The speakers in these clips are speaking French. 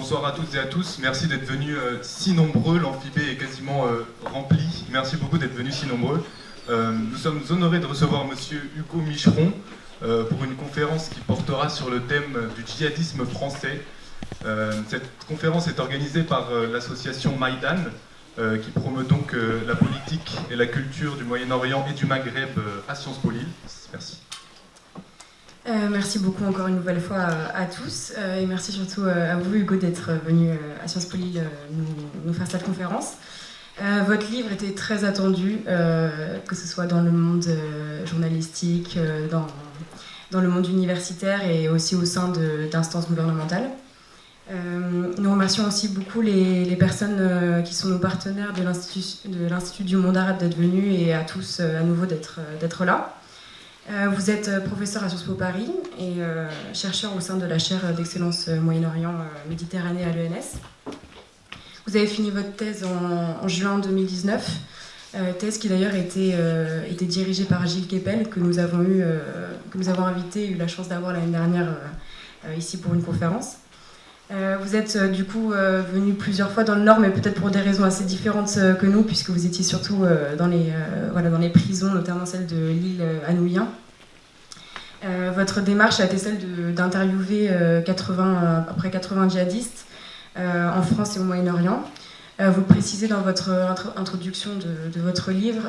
Bonsoir à toutes et à tous. Merci d'être venus si nombreux. L'amphibé est quasiment rempli. Merci beaucoup d'être venus si nombreux. Nous sommes honorés de recevoir Monsieur Hugo Micheron pour une conférence qui portera sur le thème du djihadisme français. Cette conférence est organisée par l'association Maïdan, qui promeut donc la politique et la culture du Moyen-Orient et du Maghreb à Sciences Po Lille. Merci. Merci beaucoup encore une nouvelle fois à tous et merci surtout à vous Hugo d'être venu à Sciences Po Lille nous faire cette conférence. Votre livre était très attendu, que ce soit dans le monde journalistique, dans le monde universitaire et aussi au sein d'instances gouvernementales. Nous remercions aussi beaucoup les personnes qui sont nos partenaires de l'Institut du monde arabe d'être venus et à tous à nouveau d'être là. Vous êtes professeur à Sciences Po Paris et chercheur au sein de la chaire d'excellence Moyen-Orient Méditerranée à l'ENS. Vous avez fini votre thèse en juin 2019, thèse qui d'ailleurs était dirigée par Gilles Kepel, que nous avons invité et eu la chance d'avoir l'année dernière ici pour une conférence. Vous êtes du coup venu plusieurs fois dans le Nord, mais peut-être pour des raisons assez différentes que nous, puisque vous étiez surtout dans les prisons, notamment celle de l'île Anouilhan. Votre démarche a été celle d'interviewer à près 80 djihadistes en France et au Moyen-Orient. Vous le précisez dans votre introduction de votre livre,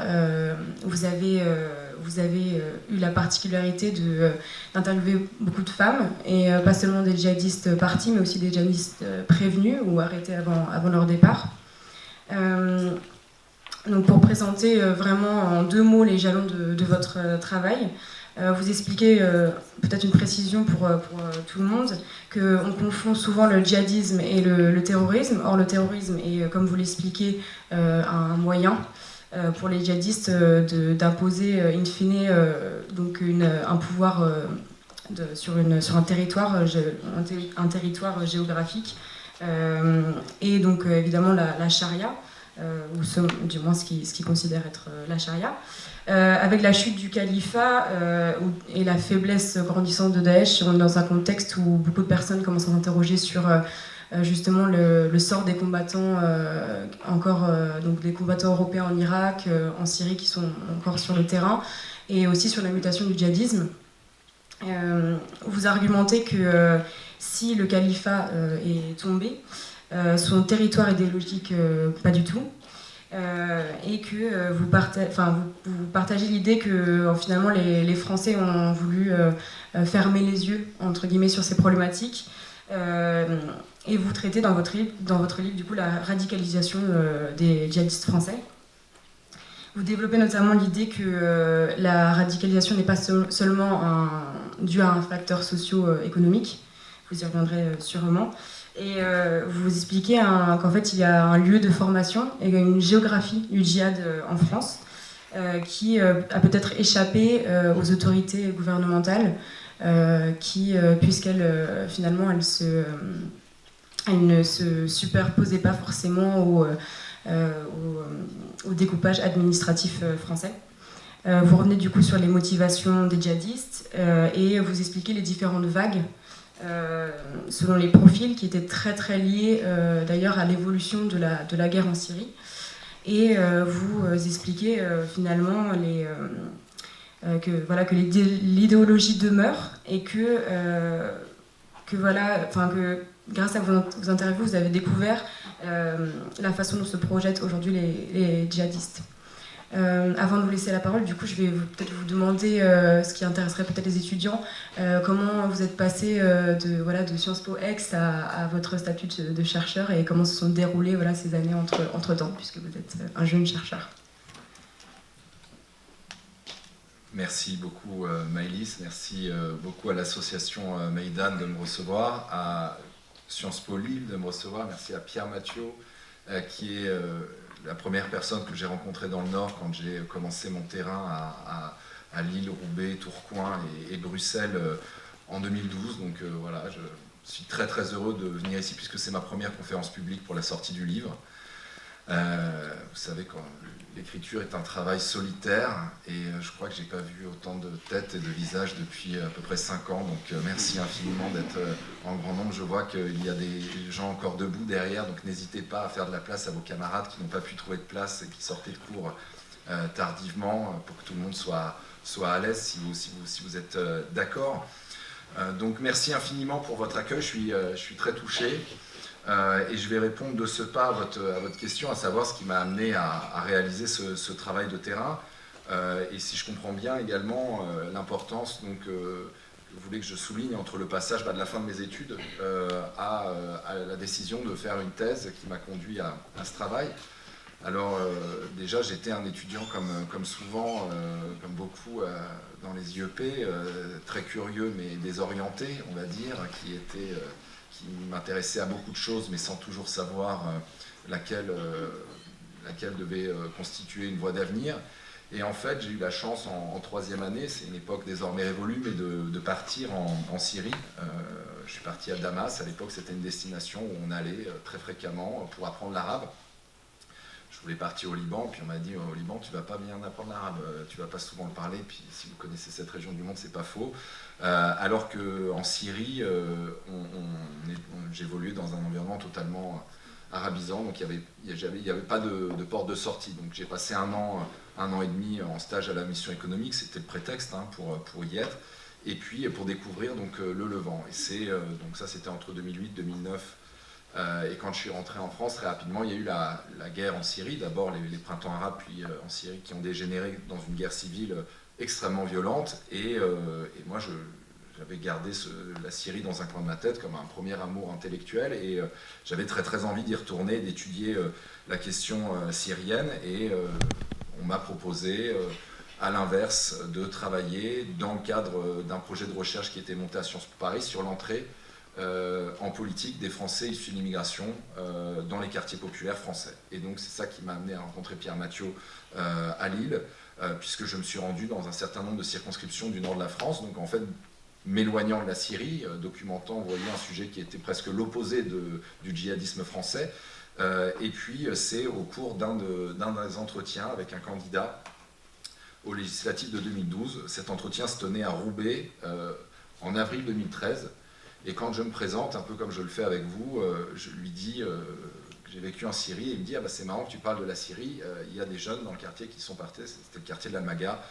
vous avez eu la particularité d'interviewer beaucoup de femmes, et pas seulement des djihadistes partis, mais aussi des djihadistes prévenus ou arrêtés avant leur départ. Donc pour présenter vraiment en 2 mots les jalons de votre travail, vous expliquez, peut-être une précision pour tout le monde, qu'on confond souvent le djihadisme et le terrorisme. Or, le terrorisme est, comme vous l'expliquez, un moyen pour les djihadistes d'imposer, in fine, donc un pouvoir sur un territoire géographique. Et donc, évidemment, la charia, ou du moins ce qu'ils considèrent être la charia. Avec la chute du califat et la faiblesse grandissante de Daesh, on est dans un contexte où beaucoup de personnes commencent à s'interroger sur justement le sort des combattants, donc des combattants européens en Irak, en Syrie, qui sont encore sur le terrain, et aussi sur la mutation du djihadisme. Vous argumentez que si le califat est tombé, son territoire idéologique pas du tout, et que vous partagez l'idée que finalement les Français ont voulu fermer les yeux entre guillemets sur ces problématiques, et vous traitez dans votre livre du coup la radicalisation des djihadistes français. Vous développez notamment l'idée que la radicalisation n'est pas seulement due à un facteur socio-économique, vous y reviendrez sûrement. Et vous expliquez qu'en fait, il y a un lieu de formation et une géographie du djihad en France qui a peut-être échappé aux autorités gouvernementales, puisqu'elles, finalement, elles ne se superposaient pas forcément au découpage administratif français. Vous revenez du coup sur les motivations des djihadistes et vous expliquez les différentes vagues selon les profils qui étaient très très liés d'ailleurs à l'évolution de la guerre en Syrie, et vous expliquez finalement que l'idéologie demeure et que grâce à vos interviews vous avez découvert la façon dont se projettent aujourd'hui les djihadistes. Avant de vous laisser la parole, du coup, je vais peut-être vous demander ce qui intéresserait peut-être les étudiants, comment vous êtes passé de Sciences Po Aix à votre statut de chercheur, et comment se sont déroulées ces années entre-temps, puisque vous êtes un jeune chercheur. Merci beaucoup Maëlys, merci beaucoup à l'association Maïdan de me recevoir, à Sciences Po Lille de me recevoir, merci à Pierre Mathieu qui est la première personne que j'ai rencontrée dans le Nord quand j'ai commencé mon terrain à Lille, Roubaix, Tourcoing et Bruxelles en 2012. Donc voilà, je suis très très heureux de venir ici puisque c'est ma première conférence publique pour la sortie du livre. Vous savez, quand l'écriture est un travail solitaire, et je crois que j'ai pas vu autant de têtes et de visages depuis à peu près 5 ans, donc merci infiniment d'être en grand nombre. Je vois qu'il y a des gens encore debout derrière, donc n'hésitez pas à faire de la place à vos camarades qui n'ont pas pu trouver de place et qui sortaient de cours tardivement, pour que tout le monde soit à l'aise, si vous êtes d'accord. Donc merci infiniment pour votre accueil, je suis très touché. Et je vais répondre de ce pas à votre question, à savoir ce qui m'a amené à réaliser ce travail de terrain. Et si je comprends bien également l'importance que vous voulez que je souligne entre le passage de la fin de mes études à la décision de faire une thèse qui m'a conduit à ce travail. Alors déjà j'étais un étudiant comme souvent, comme beaucoup dans les IEP, très curieux mais désorienté, on va dire, qui m'intéressait à beaucoup de choses, mais sans toujours savoir laquelle devait constituer une voie d'avenir. Et en fait, j'ai eu la chance en 3e année, c'est une époque désormais révolue, mais de partir en Syrie. Je suis parti à Damas, à l'époque c'était une destination où on allait très fréquemment pour apprendre l'arabe. Je voulais partir au Liban, puis on m'a dit au Liban tu vas pas bien apprendre l'arabe, tu vas pas souvent le parler, puis si vous connaissez cette région du monde c'est pas faux. Alors qu'en Syrie, j'évoluais dans un environnement totalement arabisant, donc il n'y avait pas de porte de sortie. Donc j'ai passé un an et demi en stage à la mission économique, c'était le prétexte pour y être, et puis pour découvrir le Levant. Et donc ça c'était entre 2008 et 2009. Et quand je suis rentré en France, très rapidement, il y a eu la guerre en Syrie, d'abord les printemps arabes, puis en Syrie, qui ont dégénéré dans une guerre civile extrêmement violente. Et moi, j'avais gardé la Syrie dans un coin de ma tête comme un premier amour intellectuel. Et j'avais très très envie d'y retourner, d'étudier la question syrienne. Et on m'a proposé, à l'inverse, de travailler dans le cadre d'un projet de recherche qui était monté à Sciences Po Paris sur l'entrée en politique des Français issus de l'immigration dans les quartiers populaires français. Et donc c'est ça qui m'a amené à rencontrer Pierre Mathiot à Lille, puisque je me suis rendu dans un certain nombre de circonscriptions du nord de la France, donc en fait m'éloignant de la Syrie, documentant, vous voyez, un sujet qui était presque l'opposé du djihadisme français. Et puis c'est au cours d'un des entretiens avec un candidat aux législatives de 2012, cet entretien se tenait à Roubaix en avril 2013. Et quand je me présente, un peu comme je le fais avec vous, je lui dis que j'ai vécu en Syrie, et il me dit « Ah bah c'est marrant que tu parles de la Syrie, il y a des jeunes dans le quartier qui sont partis, c'était le quartier de l'Almaga,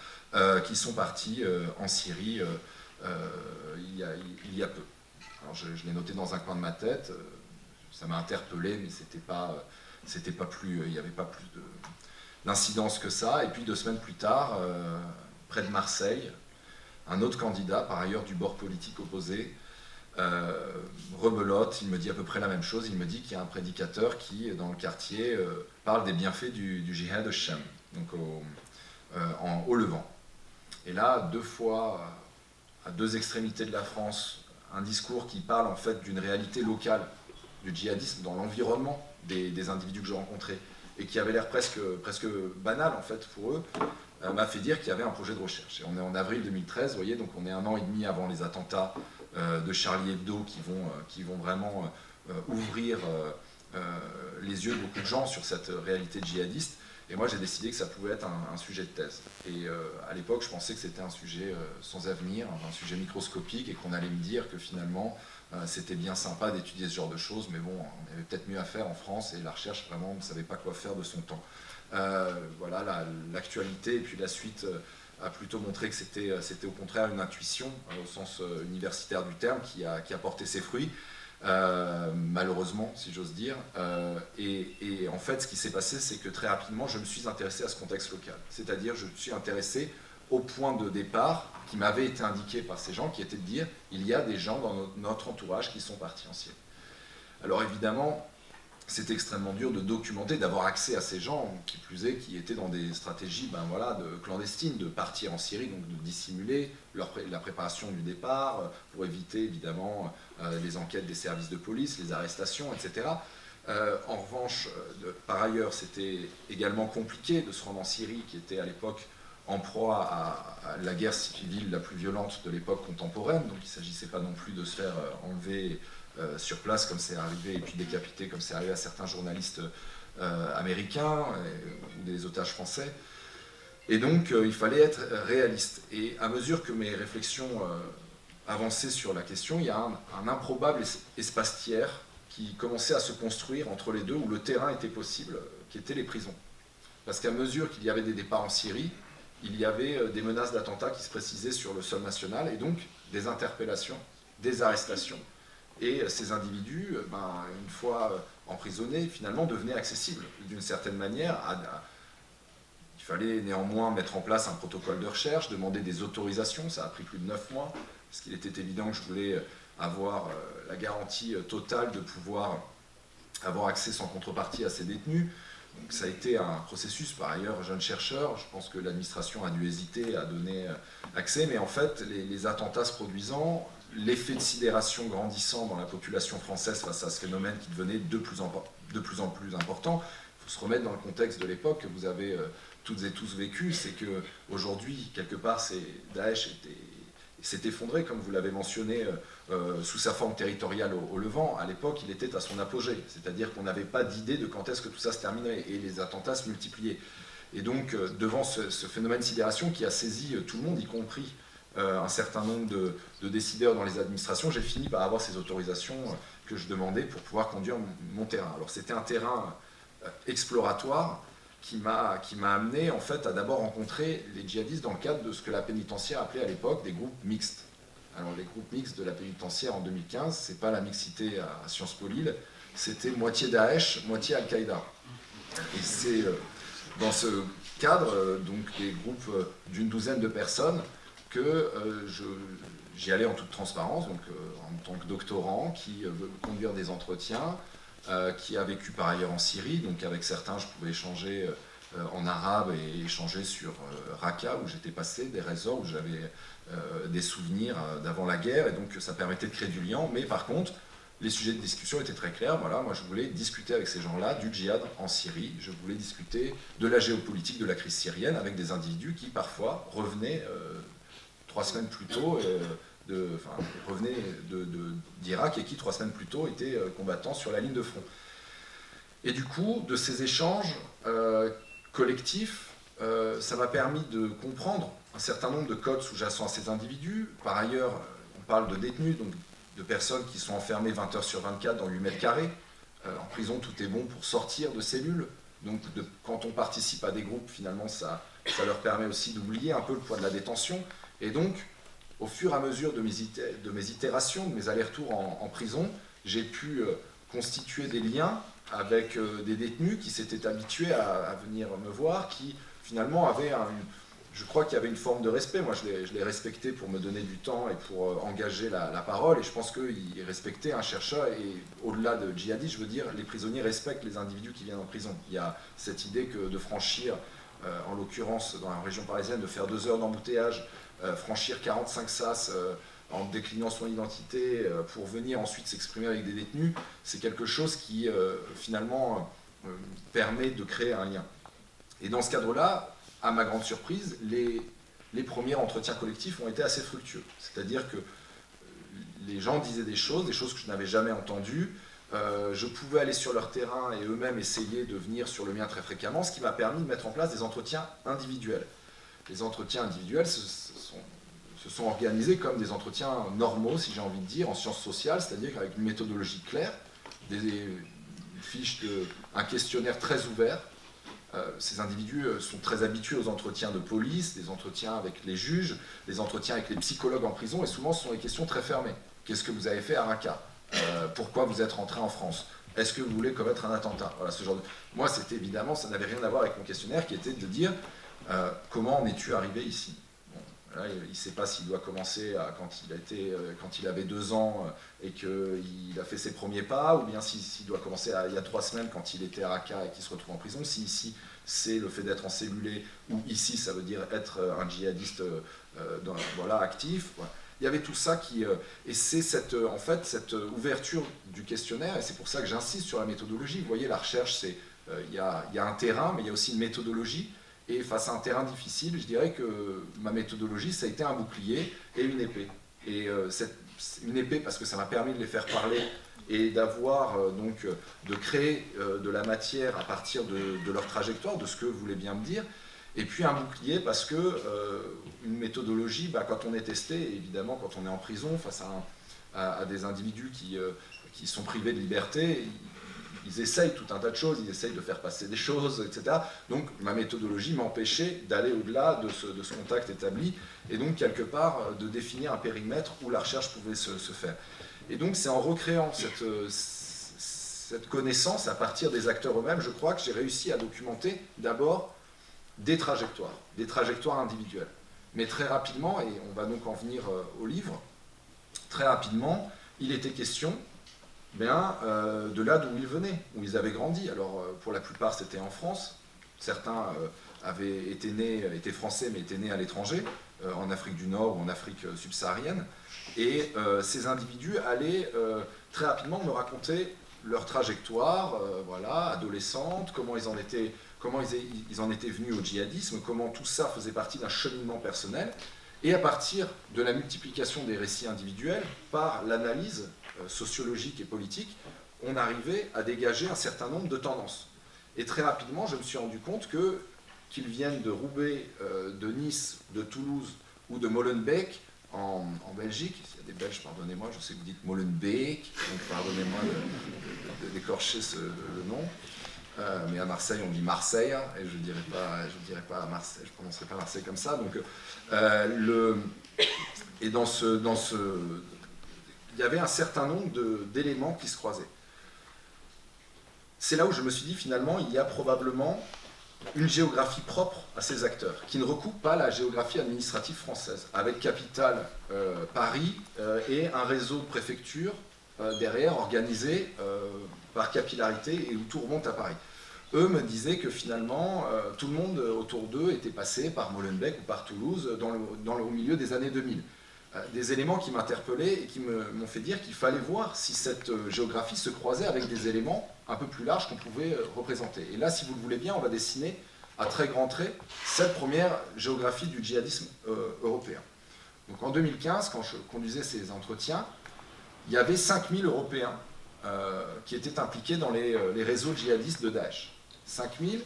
qui sont partis en Syrie il y a peu. » Alors je l'ai noté dans un coin de ma tête, ça m'a interpellé, mais c'était pas plus, il n'y avait pas plus d'incidence que ça. Et puis 2 semaines plus tard, près de Marseille, un autre candidat, par ailleurs du bord politique opposé, rebelote, il me dit à peu près la même chose, il me dit qu'il y a un prédicateur qui, dans le quartier, parle des bienfaits du djihad Shem, donc au Levant. Et là, 2 fois, à 2 extrémités de la France, un discours qui parle en fait d'une réalité locale du djihadisme dans l'environnement des individus que je rencontrais, et qui avait l'air presque banal en fait pour eux, m'a fait dire qu'il y avait un projet de recherche. Et on est en avril 2013, vous voyez, donc on est 1 an et demi avant les attentats de Charlie Hebdo qui vont vraiment ouvrir les yeux de beaucoup de gens sur cette réalité djihadiste. Et moi j'ai décidé que ça pouvait être un sujet de thèse. Et à l'époque je pensais que c'était un sujet sans avenir, un sujet microscopique, et qu'on allait me dire que finalement c'était bien sympa d'étudier ce genre de choses, mais bon, on avait peut-être mieux à faire en France, et la recherche vraiment ne savait pas quoi faire de son temps. Voilà, l'actualité et puis la suite a plutôt montré que c'était au contraire une intuition, au sens universitaire du terme, qui a porté ses fruits, malheureusement, si j'ose dire. Et en fait, ce qui s'est passé, c'est que très rapidement, je me suis intéressé à ce contexte local. C'est-à-dire, je me suis intéressé au point de départ qui m'avait été indiqué par ces gens, qui était de dire, il y a des gens dans notre entourage qui sont partis en Syrie. Alors évidemment, c'est extrêmement dur de documenter, d'avoir accès à ces gens, qui plus est, qui étaient dans des stratégies clandestines, de partir en Syrie, donc de dissimuler la préparation du départ, pour éviter évidemment les enquêtes des services de police, les arrestations, etc. En revanche, par ailleurs, c'était également compliqué de se rendre en Syrie, qui était à l'époque en proie à la guerre civile la plus violente de l'époque contemporaine, donc il ne s'agissait pas non plus de se faire enlever sur place comme c'est arrivé, et puis décapité comme c'est arrivé à certains journalistes américains ou des otages français. Et donc, il fallait être réaliste. Et à mesure que mes réflexions avançaient sur la question, il y a un improbable espace tiers qui commençait à se construire entre les deux, où le terrain était possible, qui étaient les prisons. Parce qu'à mesure qu'il y avait des départs en Syrie, il y avait des menaces d'attentats qui se précisaient sur le sol national, et donc des interpellations, des arrestations. Et ces individus, une fois emprisonnés, finalement devenaient accessibles d'une certaine manière. Il fallait néanmoins mettre en place un protocole de recherche, demander des autorisations, ça a pris plus de 9 mois, parce qu'il était évident que je voulais avoir la garantie totale de pouvoir avoir accès sans contrepartie à ces détenus. Donc ça a été un processus, par ailleurs, jeune chercheur, je pense que l'administration a dû hésiter à donner accès, mais en fait, les attentats se produisant, l'effet de sidération grandissant dans la population française face à ce phénomène qui devenait de plus en plus important. Il faut se remettre dans le contexte de l'époque que vous avez toutes et tous vécu, c'est qu'aujourd'hui, quelque part, Daesh s'est effondré, comme vous l'avez mentionné, sous sa forme territoriale au Levant. À l'époque, il était à son apogée, c'est-à-dire qu'on n'avait pas d'idée de quand est-ce que tout ça se terminerait, et les attentats se multipliaient. Et donc, devant ce phénomène de sidération qui a saisi tout le monde, y compris un certain nombre de décideurs dans les administrations, j'ai fini par avoir ces autorisations que je demandais pour pouvoir conduire mon terrain. Alors, c'était un terrain exploratoire qui m'a amené en fait à d'abord rencontrer les djihadistes dans le cadre de ce que la pénitentiaire appelait à l'époque des groupes mixtes. Alors les groupes mixtes de la pénitentiaire en 2015, c'est pas la mixité à Sciences Po Lille, c'était moitié Daesh, moitié Al-Qaïda. Et c'est dans ce cadre, donc des groupes d'une douzaine de personnes, que j'y allais en toute transparence, donc en tant que doctorant qui veut conduire des entretiens, qui a vécu par ailleurs en Syrie, donc avec certains je pouvais échanger en arabe et échanger sur Raqqa où j'étais passé, des réseaux où j'avais des souvenirs d'avant la guerre, et donc ça permettait de créer du lien, mais par contre les sujets de discussion étaient très clairs. Voilà, moi je voulais discuter avec ces gens-là du djihad en Syrie, je voulais discuter de la géopolitique de la crise syrienne avec des individus qui parfois revenaient 3 semaines plus tôt revenaient d'Irak et qui 3 semaines plus tôt étaient combattants sur la ligne de front. Et du coup, de ces échanges collectifs, ça m'a permis de comprendre un certain nombre de codes sous-jacents à ces individus. Par ailleurs, on parle de détenus, donc de personnes qui sont enfermées 20 heures sur 24 dans 8 mètres carrés. En prison, tout est bon pour sortir de cellules. Donc quand on participe à des groupes, finalement, ça leur permet aussi d'oublier un peu le poids de la détention. Et donc, au fur et à mesure de mes itérations, de mes allers-retours en prison, j'ai pu constituer des liens avec des détenus qui s'étaient habitués à venir me voir, qui finalement avaient je crois qu'il y avait une forme de respect. Moi, je les respectais pour me donner du temps et pour engager la parole, et je pense qu'ils respectaient un chercheur, et au-delà de djihadiste, je veux dire, les prisonniers respectent les individus qui viennent en prison. Il y a cette idée que de franchir, en l'occurrence dans la région parisienne, de faire 2 heures d'embouteillage, franchir 45 sas en déclinant son identité pour venir ensuite s'exprimer avec des détenus, c'est quelque chose qui finalement permet de créer un lien. Et dans ce cadre-là, à ma grande surprise, les premiers entretiens collectifs ont été assez fructueux. C'est-à-dire que les gens disaient des choses que je n'avais jamais entendues. Je pouvais aller sur leur terrain et eux-mêmes essayer de venir sur le mien très fréquemment, ce qui m'a permis de mettre en place des entretiens individuels. Les entretiens individuels se sont organisés comme des entretiens normaux, si j'ai envie de dire, en sciences sociales, c'est-à-dire avec une méthodologie claire, un questionnaire très ouvert. Ces individus sont très habitués aux entretiens de police, des entretiens avec les juges, des entretiens avec les psychologues en prison, et souvent ce sont des questions très fermées. Qu'est-ce que vous avez fait à Raqqa ? Pourquoi vous êtes rentré en France ? Est-ce que vous voulez commettre un attentat ? Voilà, ce genre de... Moi, c'était évidemment, ça n'avait rien à voir avec mon questionnaire, qui était de dire comment en es-tu arrivé ici ? Bon, là, il ne sait pas s'il doit commencer quand il avait 2 ans et qu'il a fait ses premiers pas, ou bien s'il doit commencer il y a 3 semaines quand il était à Raqqa et qu'il se retrouve en prison, si ici c'est le fait d'être encellulé, ou ici ça veut dire être un djihadiste actif. Voilà. Il y avait tout ça et c'est cette ouverture du questionnaire, et c'est pour ça que j'insiste sur la méthodologie. Vous voyez, la recherche, il y a un terrain, mais il y a aussi une méthodologie. Et face à un terrain difficile, je dirais que ma méthodologie, ça a été un bouclier et une épée. Et une épée parce que ça m'a permis de les faire parler et d'avoir de créer de la matière à partir de leur trajectoire, de ce que vous voulez bien me dire, et puis un bouclier parce que une méthodologie, quand on est testé, évidemment quand on est en prison face à des individus qui sont privés de liberté, ils essayent tout un tas de choses, ils essayent de faire passer des choses, etc. Donc ma méthodologie m'empêchait d'aller au-delà de ce contact établi, et donc quelque part de définir un périmètre où la recherche pouvait se faire. Et donc c'est en recréant cette connaissance à partir des acteurs eux-mêmes, je crois que j'ai réussi à documenter d'abord des trajectoires individuelles. Mais très rapidement, et on va donc en venir au livre, très rapidement, il était question de là d'où ils venaient, où ils avaient grandi. Alors pour la plupart c'était en France, certains étaient français mais étaient nés à l'étranger, en Afrique du Nord ou en Afrique subsaharienne, et ces individus allaient très rapidement me raconter leur trajectoire, adolescente, comment ils en étaient venus au djihadisme, comment tout ça faisait partie d'un cheminement personnel, et à partir de la multiplication des récits individuels, par l'analyse sociologique et politique, on arrivait à dégager un certain nombre de tendances. Et très rapidement, je me suis rendu compte qu'ils viennent de Roubaix, de Nice, de Toulouse ou de Molenbeek, en Belgique. S'il y a des Belges, pardonnez-moi, je sais que vous dites Molenbeek, donc pardonnez-moi d'écorcher le nom. Mais à Marseille, on dit Marseille, et je dirais pas à Marseille, je prononcerai pas Marseille comme ça. Donc, et il y avait un certain nombre d'éléments qui se croisaient. C'est là où je me suis dit, finalement, il y a probablement une géographie propre à ces acteurs, qui ne recoupe pas la géographie administrative française, avec capitale Paris et un réseau de préfectures derrière, organisé par capillarité, et où tout remonte à Paris. Eux me disaient que finalement, tout le monde autour d'eux était passé par Molenbeek ou par Toulouse au milieu des années 2000. Des éléments qui m'interpellaient et qui m'ont fait dire qu'il fallait voir si cette géographie se croisait avec des éléments un peu plus larges qu'on pouvait représenter. Et là, si vous le voulez bien, on va dessiner à très grands traits cette première géographie du djihadisme européen. Donc en 2015, quand je conduisais ces entretiens, il y avait 5000 Européens qui étaient impliqués dans les réseaux djihadistes de Daesh. 5000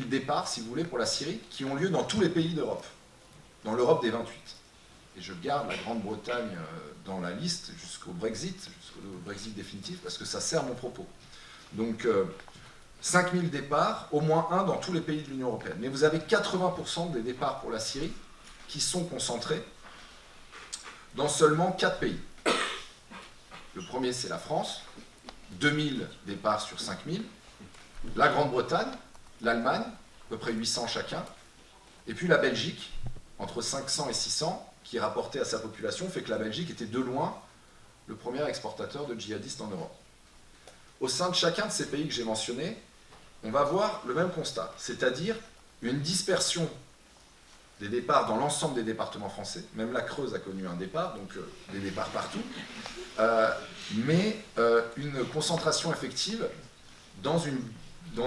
départs, si vous voulez, pour la Syrie, qui ont lieu dans tous les pays d'Europe, dans l'Europe des 28. Et je garde la Grande-Bretagne dans la liste jusqu'au Brexit définitif, parce que ça sert mon propos. Donc 5000 départs, au moins un dans tous les pays de l'Union européenne. Mais vous avez 80% des départs pour la Syrie qui sont concentrés dans seulement 4 pays. Le premier, c'est la France, 2000 départs sur 5000. La Grande-Bretagne, l'Allemagne, à peu près 800 chacun. Et puis la Belgique, entre 500 et 600, qui rapporté à sa population, fait que la Belgique était de loin le premier exportateur de djihadistes en Europe. Au sein de chacun de ces pays que j'ai mentionnés, on va voir le même constat, c'est-à-dire une dispersion des départs dans l'ensemble des départements français. Même la Creuse a connu un départ, donc des départs partout, mais une concentration effective dans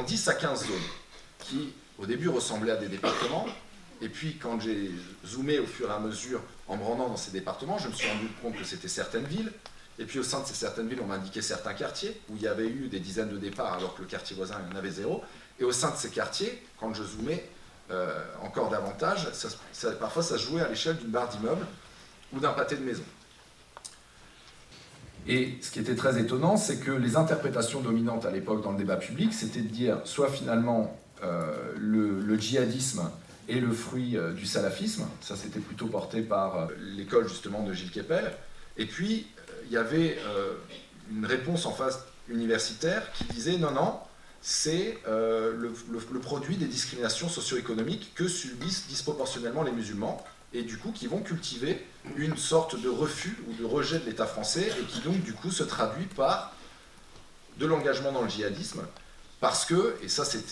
10 à 15 zones, qui au début ressemblaient à des départements. Et puis, quand j'ai zoomé au fur et à mesure en me rendant dans ces départements, je me suis rendu compte que c'était certaines villes. Et puis, au sein de ces certaines villes, on m'a indiqué certains quartiers où il y avait eu des dizaines de départs, alors que le quartier voisin, il y en avait 0. Et au sein de ces quartiers, quand je zoomais encore davantage, parfois ça se jouait à l'échelle d'une barre d'immeuble ou d'un pâté de maison. Et ce qui était très étonnant, c'est que les interprétations dominantes à l'époque dans le débat public, c'était de dire soit finalement le djihadisme est le fruit du salafisme, ça c'était plutôt porté par l'école justement de Gilles Kepel, et puis il y avait une réponse en face universitaire qui disait non, c'est le produit des discriminations socio-économiques que subissent disproportionnellement les musulmans, et du coup qui vont cultiver une sorte de refus ou de rejet de l'État français, et qui donc du coup se traduit par de l'engagement dans le djihadisme, parce que, et ça c'est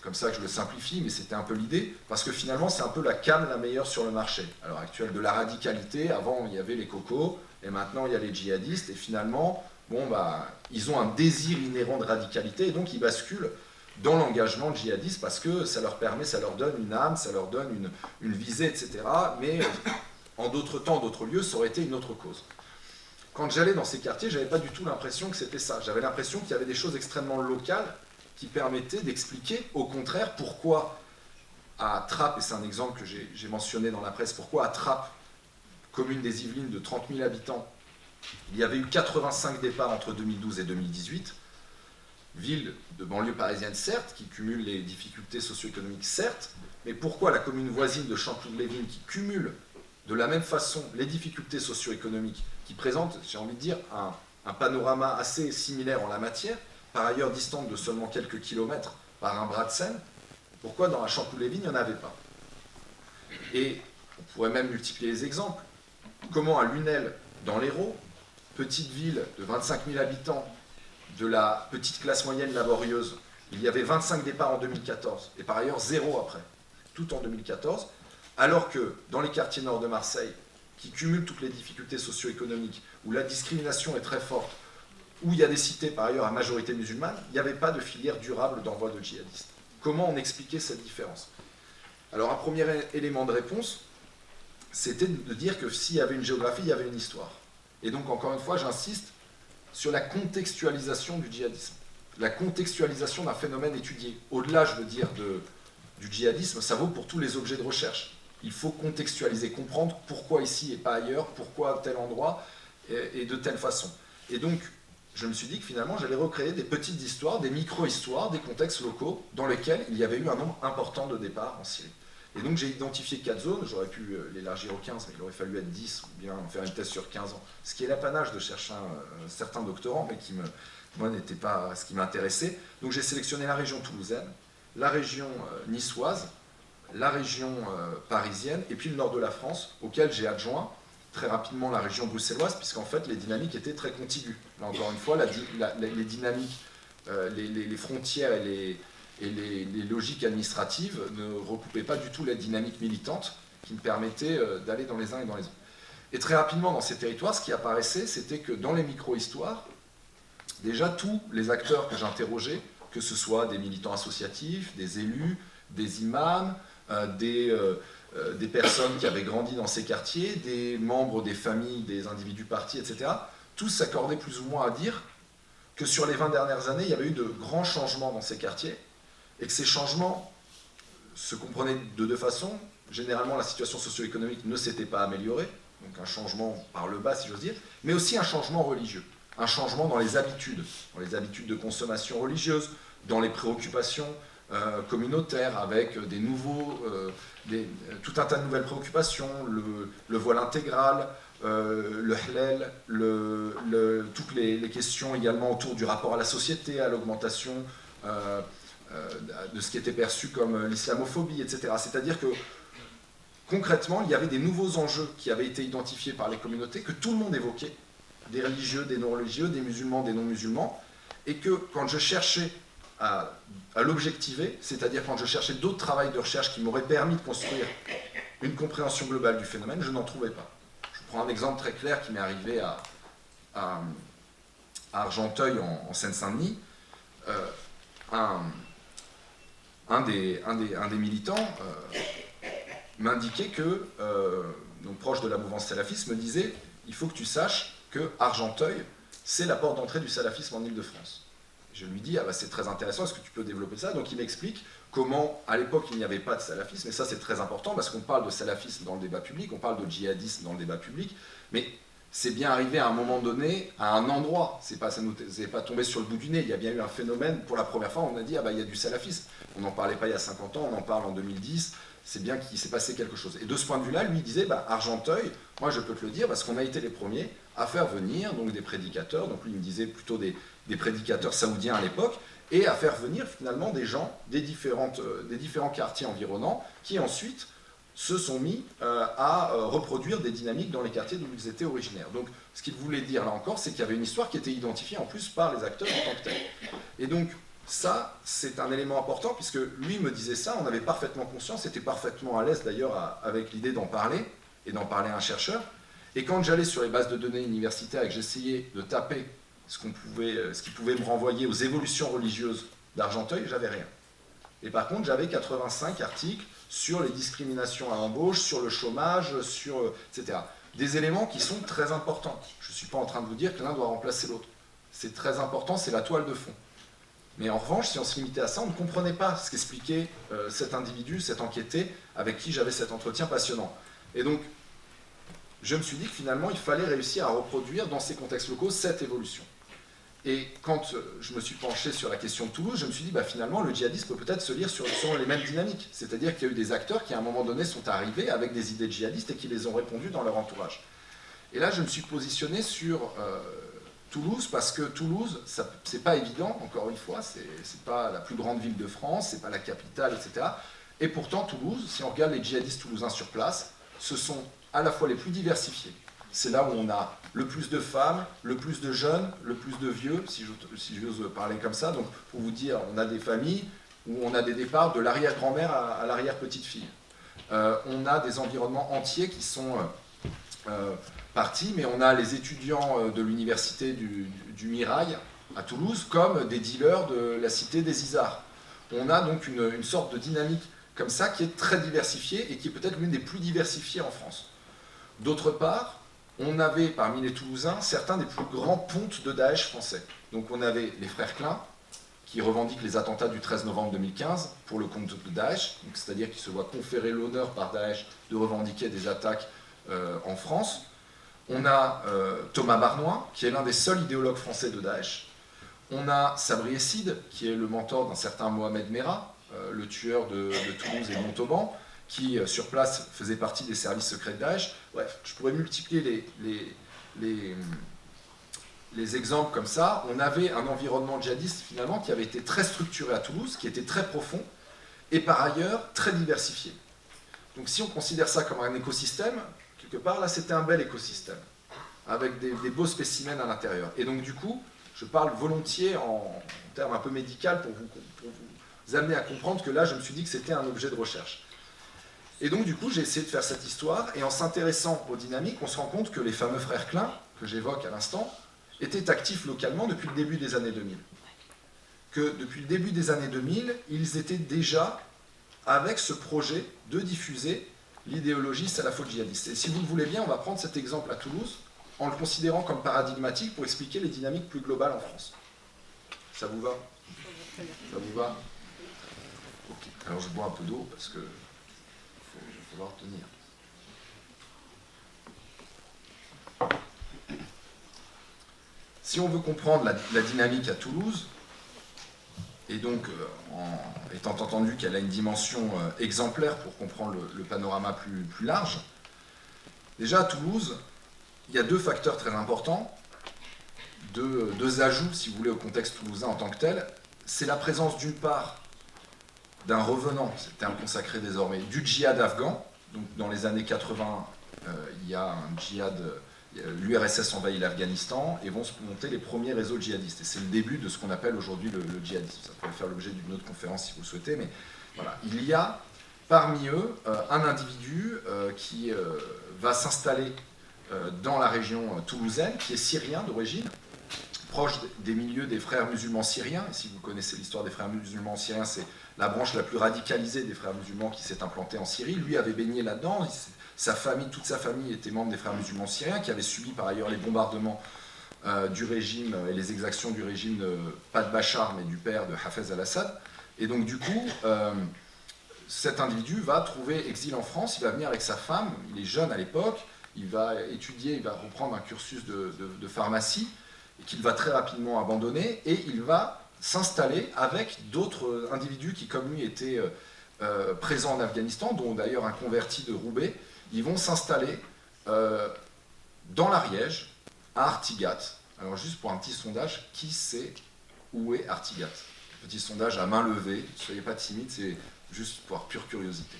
comme ça que je le simplifie, mais c'était un peu l'idée, parce que finalement c'est un peu la came la meilleure sur le marché à l'heure actuelle, de la radicalité. Avant il y avait les cocos, et maintenant il y a les djihadistes, et finalement, ils ont un désir inhérent de radicalité, et donc ils basculent dans l'engagement djihadiste, parce que ça leur permet, ça leur donne une âme, ça leur donne une visée, etc. Mais en d'autres temps, d'autres lieux, ça aurait été une autre cause. quand j'allais dans ces quartiers, j'avais pas du tout l'impression que c'était ça. J'avais l'impression qu'il y avait des choses extrêmement locales qui permettaient d'expliquer, au contraire, pourquoi à Trappes, et c'est un exemple que j'ai mentionné dans la presse, pourquoi à Trappes, commune des Yvelines de 30 000 habitants, il y avait eu 85 départs entre 2012 et 2018, ville de banlieue parisienne certes, qui cumule les difficultés socio-économiques certes, mais pourquoi la commune voisine de Chanteloup-les-Vignes, qui cumule de la même façon les difficultés socio-économiques, qui présente, j'ai envie de dire, un panorama assez similaire en la matière, par ailleurs distante de seulement quelques kilomètres par un bras de Seine, pourquoi dans la Chanteloup-les-Vignes, il n'y en avait pas? Et on pourrait même multiplier les exemples. Comment à Lunel, dans l'Hérault, petite ville de 25 000 habitants, de la petite classe moyenne laborieuse, il y avait 25 départs en 2014, et par ailleurs 0 après, tout en 2014, alors que dans les quartiers nord de Marseille, qui cumulent toutes les difficultés socio-économiques, où la discrimination est très forte, où il y a des cités par ailleurs à majorité musulmane, il n'y avait pas de filière durable d'envoi de djihadistes. Comment on expliquait cette différence? Alors un premier élément de réponse, c'était de dire que s'il y avait une géographie, il y avait une histoire. Et donc encore une fois, j'insiste sur la contextualisation du djihadisme, la contextualisation d'un phénomène étudié. Au-delà, je veux dire, du djihadisme, ça vaut pour tous les objets de recherche. Il faut contextualiser, comprendre pourquoi ici et pas ailleurs, pourquoi à tel endroit et de telle façon. Et donc, je me suis dit que finalement, j'allais recréer des petites histoires, des micro-histoires, des contextes locaux dans lesquels il y avait eu un nombre important de départs en Syrie. Et donc, j'ai identifié 4 zones, j'aurais pu l'élargir aux 15, mais il aurait fallu être 10 ou bien faire une thèse sur 15 ans. Ce qui est l'apanage de chercher certains doctorants, mais qui moi, n'était pas ce qui m'intéressait. Donc, j'ai sélectionné la région toulousaine, la région niçoise, la région parisienne, et puis le nord de la France, auquel j'ai adjoint très rapidement la région bruxelloise, puisqu'en fait les dynamiques étaient très contiguës. Là encore une fois, les dynamiques, les frontières et les logiques administratives ne recoupaient pas du tout la dynamique militante qui me permettait d'aller dans les uns et dans les autres. Et très rapidement dans ces territoires, ce qui apparaissait, c'était que dans les micro-histoires, déjà tous les acteurs que j'interrogeais, que ce soit des militants associatifs, des élus, des imams, des personnes qui avaient grandi dans ces quartiers, des membres des familles, des individus partis, etc., tous s'accordaient plus ou moins à dire que sur les 20 dernières années, il y avait eu de grands changements dans ces quartiers, et que ces changements se comprenaient de deux façons. Généralement, la situation socio-économique ne s'était pas améliorée, donc un changement par le bas, si j'ose dire, mais aussi un changement religieux, un changement dans les habitudes de consommation religieuse, dans les préoccupations communautaires, avec tout un tas de nouvelles préoccupations, le voile intégral, le halal, toutes les questions également autour du rapport à la société, à l'augmentation de ce qui était perçu comme l'islamophobie, etc. C'est-à-dire que concrètement, il y avait des nouveaux enjeux qui avaient été identifiés par les communautés, que tout le monde évoquait, des religieux, des non-religieux, des musulmans, des non-musulmans, et que quand je cherchais à l'objectiver, c'est-à-dire quand je cherchais d'autres travails de recherche qui m'auraient permis de construire une compréhension globale du phénomène, je n'en trouvais pas. Je prends un exemple très clair qui m'est arrivé à Argenteuil, en Seine-Saint-Denis. Un des militants m'indiquait que, donc proche de la mouvance salafiste, me disait « il faut que tu saches que Argenteuil, c'est la porte d'entrée du salafisme en Île-de-France ». Je lui dis, ah bah c'est très intéressant, est-ce que tu peux développer ça? Donc il m'explique comment, à l'époque, il n'y avait pas de salafisme, et ça c'est très important, parce qu'on parle de salafisme dans le débat public, on parle de djihadisme dans le débat public, mais c'est bien arrivé à un moment donné, à un endroit, ça n'est pas tombé sur le bout du nez, il y a bien eu un phénomène, pour la première fois, on a dit, ah bah il y a du salafisme, on n'en parlait pas il y a 50 ans, on en parle en 2010, c'est bien qu'il s'est passé quelque chose. Et de ce point de vue-là, lui il disait, bah, Argenteuil, moi je peux te le dire, parce qu'on a été les premiers à faire venir donc, des prédicateurs, donc lui il me disait plutôt des prédicateurs saoudiens à l'époque, et à faire venir finalement des gens des différents quartiers environnants, qui ensuite se sont mis à reproduire des dynamiques dans les quartiers d'où ils étaient originaires. Donc ce qu'il voulait dire là encore, c'est qu'il y avait une histoire qui était identifiée en plus par les acteurs en tant que tels. Et donc ça, c'est un élément important, puisque lui me disait ça, on avait parfaitement conscience, était parfaitement à l'aise d'ailleurs avec l'idée d'en parler, et d'en parler à un chercheur. Et quand j'allais sur les bases de données universitaires et que j'essayais de taper ce qui pouvait me renvoyer aux évolutions religieuses d'Argenteuil, j'avais rien. Et par contre, j'avais 85 articles sur les discriminations à l'embauche, sur le chômage, etc. des éléments qui sont très importants. Je ne suis pas en train de vous dire que l'un doit remplacer l'autre. C'est très important, c'est la toile de fond. Mais en revanche, si on se limitait à ça, on ne comprenait pas ce qu'expliquait cet individu, cet enquêté, avec qui j'avais cet entretien passionnant. Et donc, je me suis dit que finalement, il fallait réussir à reproduire dans ces contextes locaux cette évolution. Et quand je me suis penché sur la question de Toulouse, je me suis dit, finalement, le djihadisme peut peut-être se lire sur les mêmes dynamiques. C'est-à-dire qu'il y a eu des acteurs qui, à un moment donné, sont arrivés avec des idées djihadistes et qui les ont répondues dans leur entourage. Et là, je me suis positionné sur Toulouse, parce que Toulouse, c'est pas évident, encore une fois, c'est pas la plus grande ville de France, c'est pas la capitale, etc. Et pourtant, Toulouse, si on regarde les djihadistes toulousains sur place, ce sont à la fois les plus diversifiés. C'est là où on a le plus de femmes, le plus de jeunes, le plus de vieux, si j'ose parler comme ça. Donc, pour vous dire, on a des familles où on a des départs de l'arrière-grand-mère à l'arrière-petite-fille. On a des environnements entiers qui sont partis, mais on a les étudiants de l'université du Mirail à Toulouse comme des dealers de la cité des Isards. On a donc une sorte de dynamique comme ça qui est très diversifiée et qui est peut-être l'une des plus diversifiées en France. D'autre part, on avait parmi les Toulousains certains des plus grands pontes de Daesh français. Donc on avait les frères Klein, qui revendiquent les attentats du 13 novembre 2015 pour le compte de Daesh, c'est-à-dire qu'ils se voient conférer l'honneur par Daesh de revendiquer des attaques en France. On a Thomas Barnois, qui est l'un des seuls idéologues français de Daesh. On a Sabri Esside, qui est le mentor d'un certain Mohamed Merah, le tueur de Toulouse et de Montauban, qui, sur place, faisait partie des services secrets de Daesh. Bref, je pourrais multiplier les exemples comme ça. On avait un environnement djihadiste, finalement, qui avait été très structuré à Toulouse, qui était très profond, et par ailleurs, très diversifié. Donc si on considère ça comme un écosystème, quelque part, là, c'était un bel écosystème, avec des beaux spécimens à l'intérieur. Et donc, du coup, je parle volontiers en termes un peu médicaux pour vous amener à comprendre que là, je me suis dit que c'était un objet de recherche. Et donc, du coup, j'ai essayé de faire cette histoire, et en s'intéressant aux dynamiques, on se rend compte que les fameux frères Klein, que j'évoque à l'instant, étaient actifs localement depuis le début des années 2000. Que depuis le début des années 2000, ils étaient déjà avec ce projet de diffuser l'idéologie salafo-djihadiste. Et si vous le voulez bien, on va prendre cet exemple à Toulouse, en le considérant comme paradigmatique pour expliquer les dynamiques plus globales en France. Ça vous va? Ça vous va? Ok. Alors je bois un peu d'eau parce que va falloir tenir. Si on veut comprendre la dynamique à Toulouse, et donc étant entendu qu'elle a une dimension exemplaire pour comprendre le panorama plus large, déjà à Toulouse, il y a deux facteurs très importants, deux ajouts, si vous voulez, au contexte toulousain en tant que tel. C'est la présence d'une part d'un revenant, c'est le terme consacré désormais, du djihad afghan. Donc dans les années 80, il y a un djihad, l'URSS envahit l'Afghanistan et vont se monter les premiers réseaux djihadistes. Et c'est le début de ce qu'on appelle aujourd'hui le djihadisme. Ça pourrait faire l'objet d'une autre conférence si vous le souhaitez, mais voilà. Il y a parmi eux un individu qui va s'installer dans la région toulousaine, qui est syrien d'origine, proche des milieux des frères musulmans syriens. Et si vous connaissez l'histoire des frères musulmans syriens, c'est la branche la plus radicalisée des frères musulmans qui s'est implantée en Syrie. Lui avait baigné là-dedans. Sa famille, toute sa famille était membre des frères musulmans syriens, qui avaient subi par ailleurs les bombardements du régime et les exactions du régime, pas de Bachar, mais du père de Hafez al-Assad. Et donc du coup, cet individu va trouver exil en France, il va venir avec sa femme, il est jeune à l'époque, il va étudier, il va reprendre un cursus de pharmacie, et qu'il va très rapidement abandonner, et il va s'installer avec d'autres individus qui, comme lui, étaient présents en Afghanistan, dont d'ailleurs un converti de Roubaix. Ils vont s'installer dans l'Ariège, à Artigat. Alors juste pour un petit sondage, qui sait où est Artigat? Petit sondage à main levée, ne soyez pas timide, c'est juste pour pure curiosité.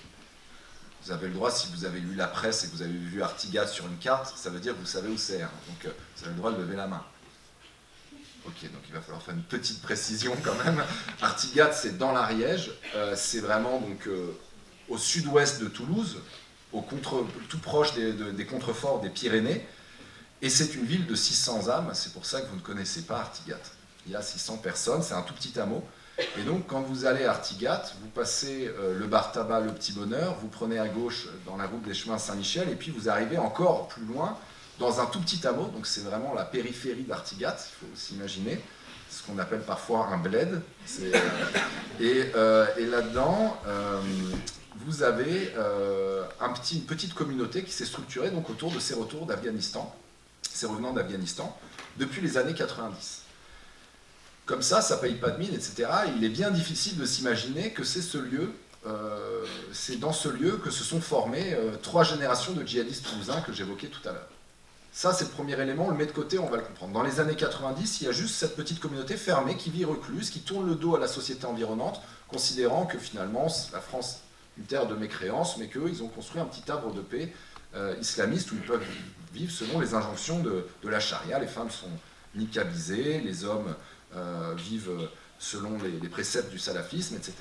Vous avez le droit, si vous avez lu la presse et que vous avez vu Artigat sur une carte, ça veut dire que vous savez où c'est. Hein. Donc vous avez le droit de lever la main. Ok, donc il va falloir faire une petite précision quand même. Artigat, c'est dans l'Ariège, c'est vraiment donc, au sud-ouest de Toulouse, tout proche des contreforts des Pyrénées, et c'est une ville de 600 âmes, c'est pour ça que vous ne connaissez pas Artigat. Il y a 600 personnes, c'est un tout petit hameau, Et donc, quand vous allez à Artigat, vous passez le bar tabac, le Petit Bonheur, vous prenez à gauche dans la route des chemins Saint-Michel, et puis vous arrivez encore plus loin dans un tout petit hameau, donc c'est vraiment la périphérie d'Artigat, il faut s'imaginer, ce qu'on appelle parfois un bled. Et là-dedans, vous avez une petite communauté qui s'est structurée donc, autour de ces retours d'Afghanistan, ces revenants d'Afghanistan, depuis les années 90. Comme ça paye pas de mine, etc. Il est bien difficile de s'imaginer que c'est dans ce lieu que se sont formées 3 générations de djihadistes toulousains que j'évoquais tout à l'heure. Ça, c'est le premier élément, on le met de côté, on va le comprendre. Dans les années 90, il y a juste cette petite communauté fermée qui vit recluse, qui tourne le dos à la société environnante, considérant que finalement, la France est une terre de mécréance, mais qu'eux, ils ont construit un petit arbre de paix islamiste où ils peuvent vivre selon les injonctions de la charia. Les femmes sont niqabisées, les hommes vivent selon les préceptes du salafisme, etc.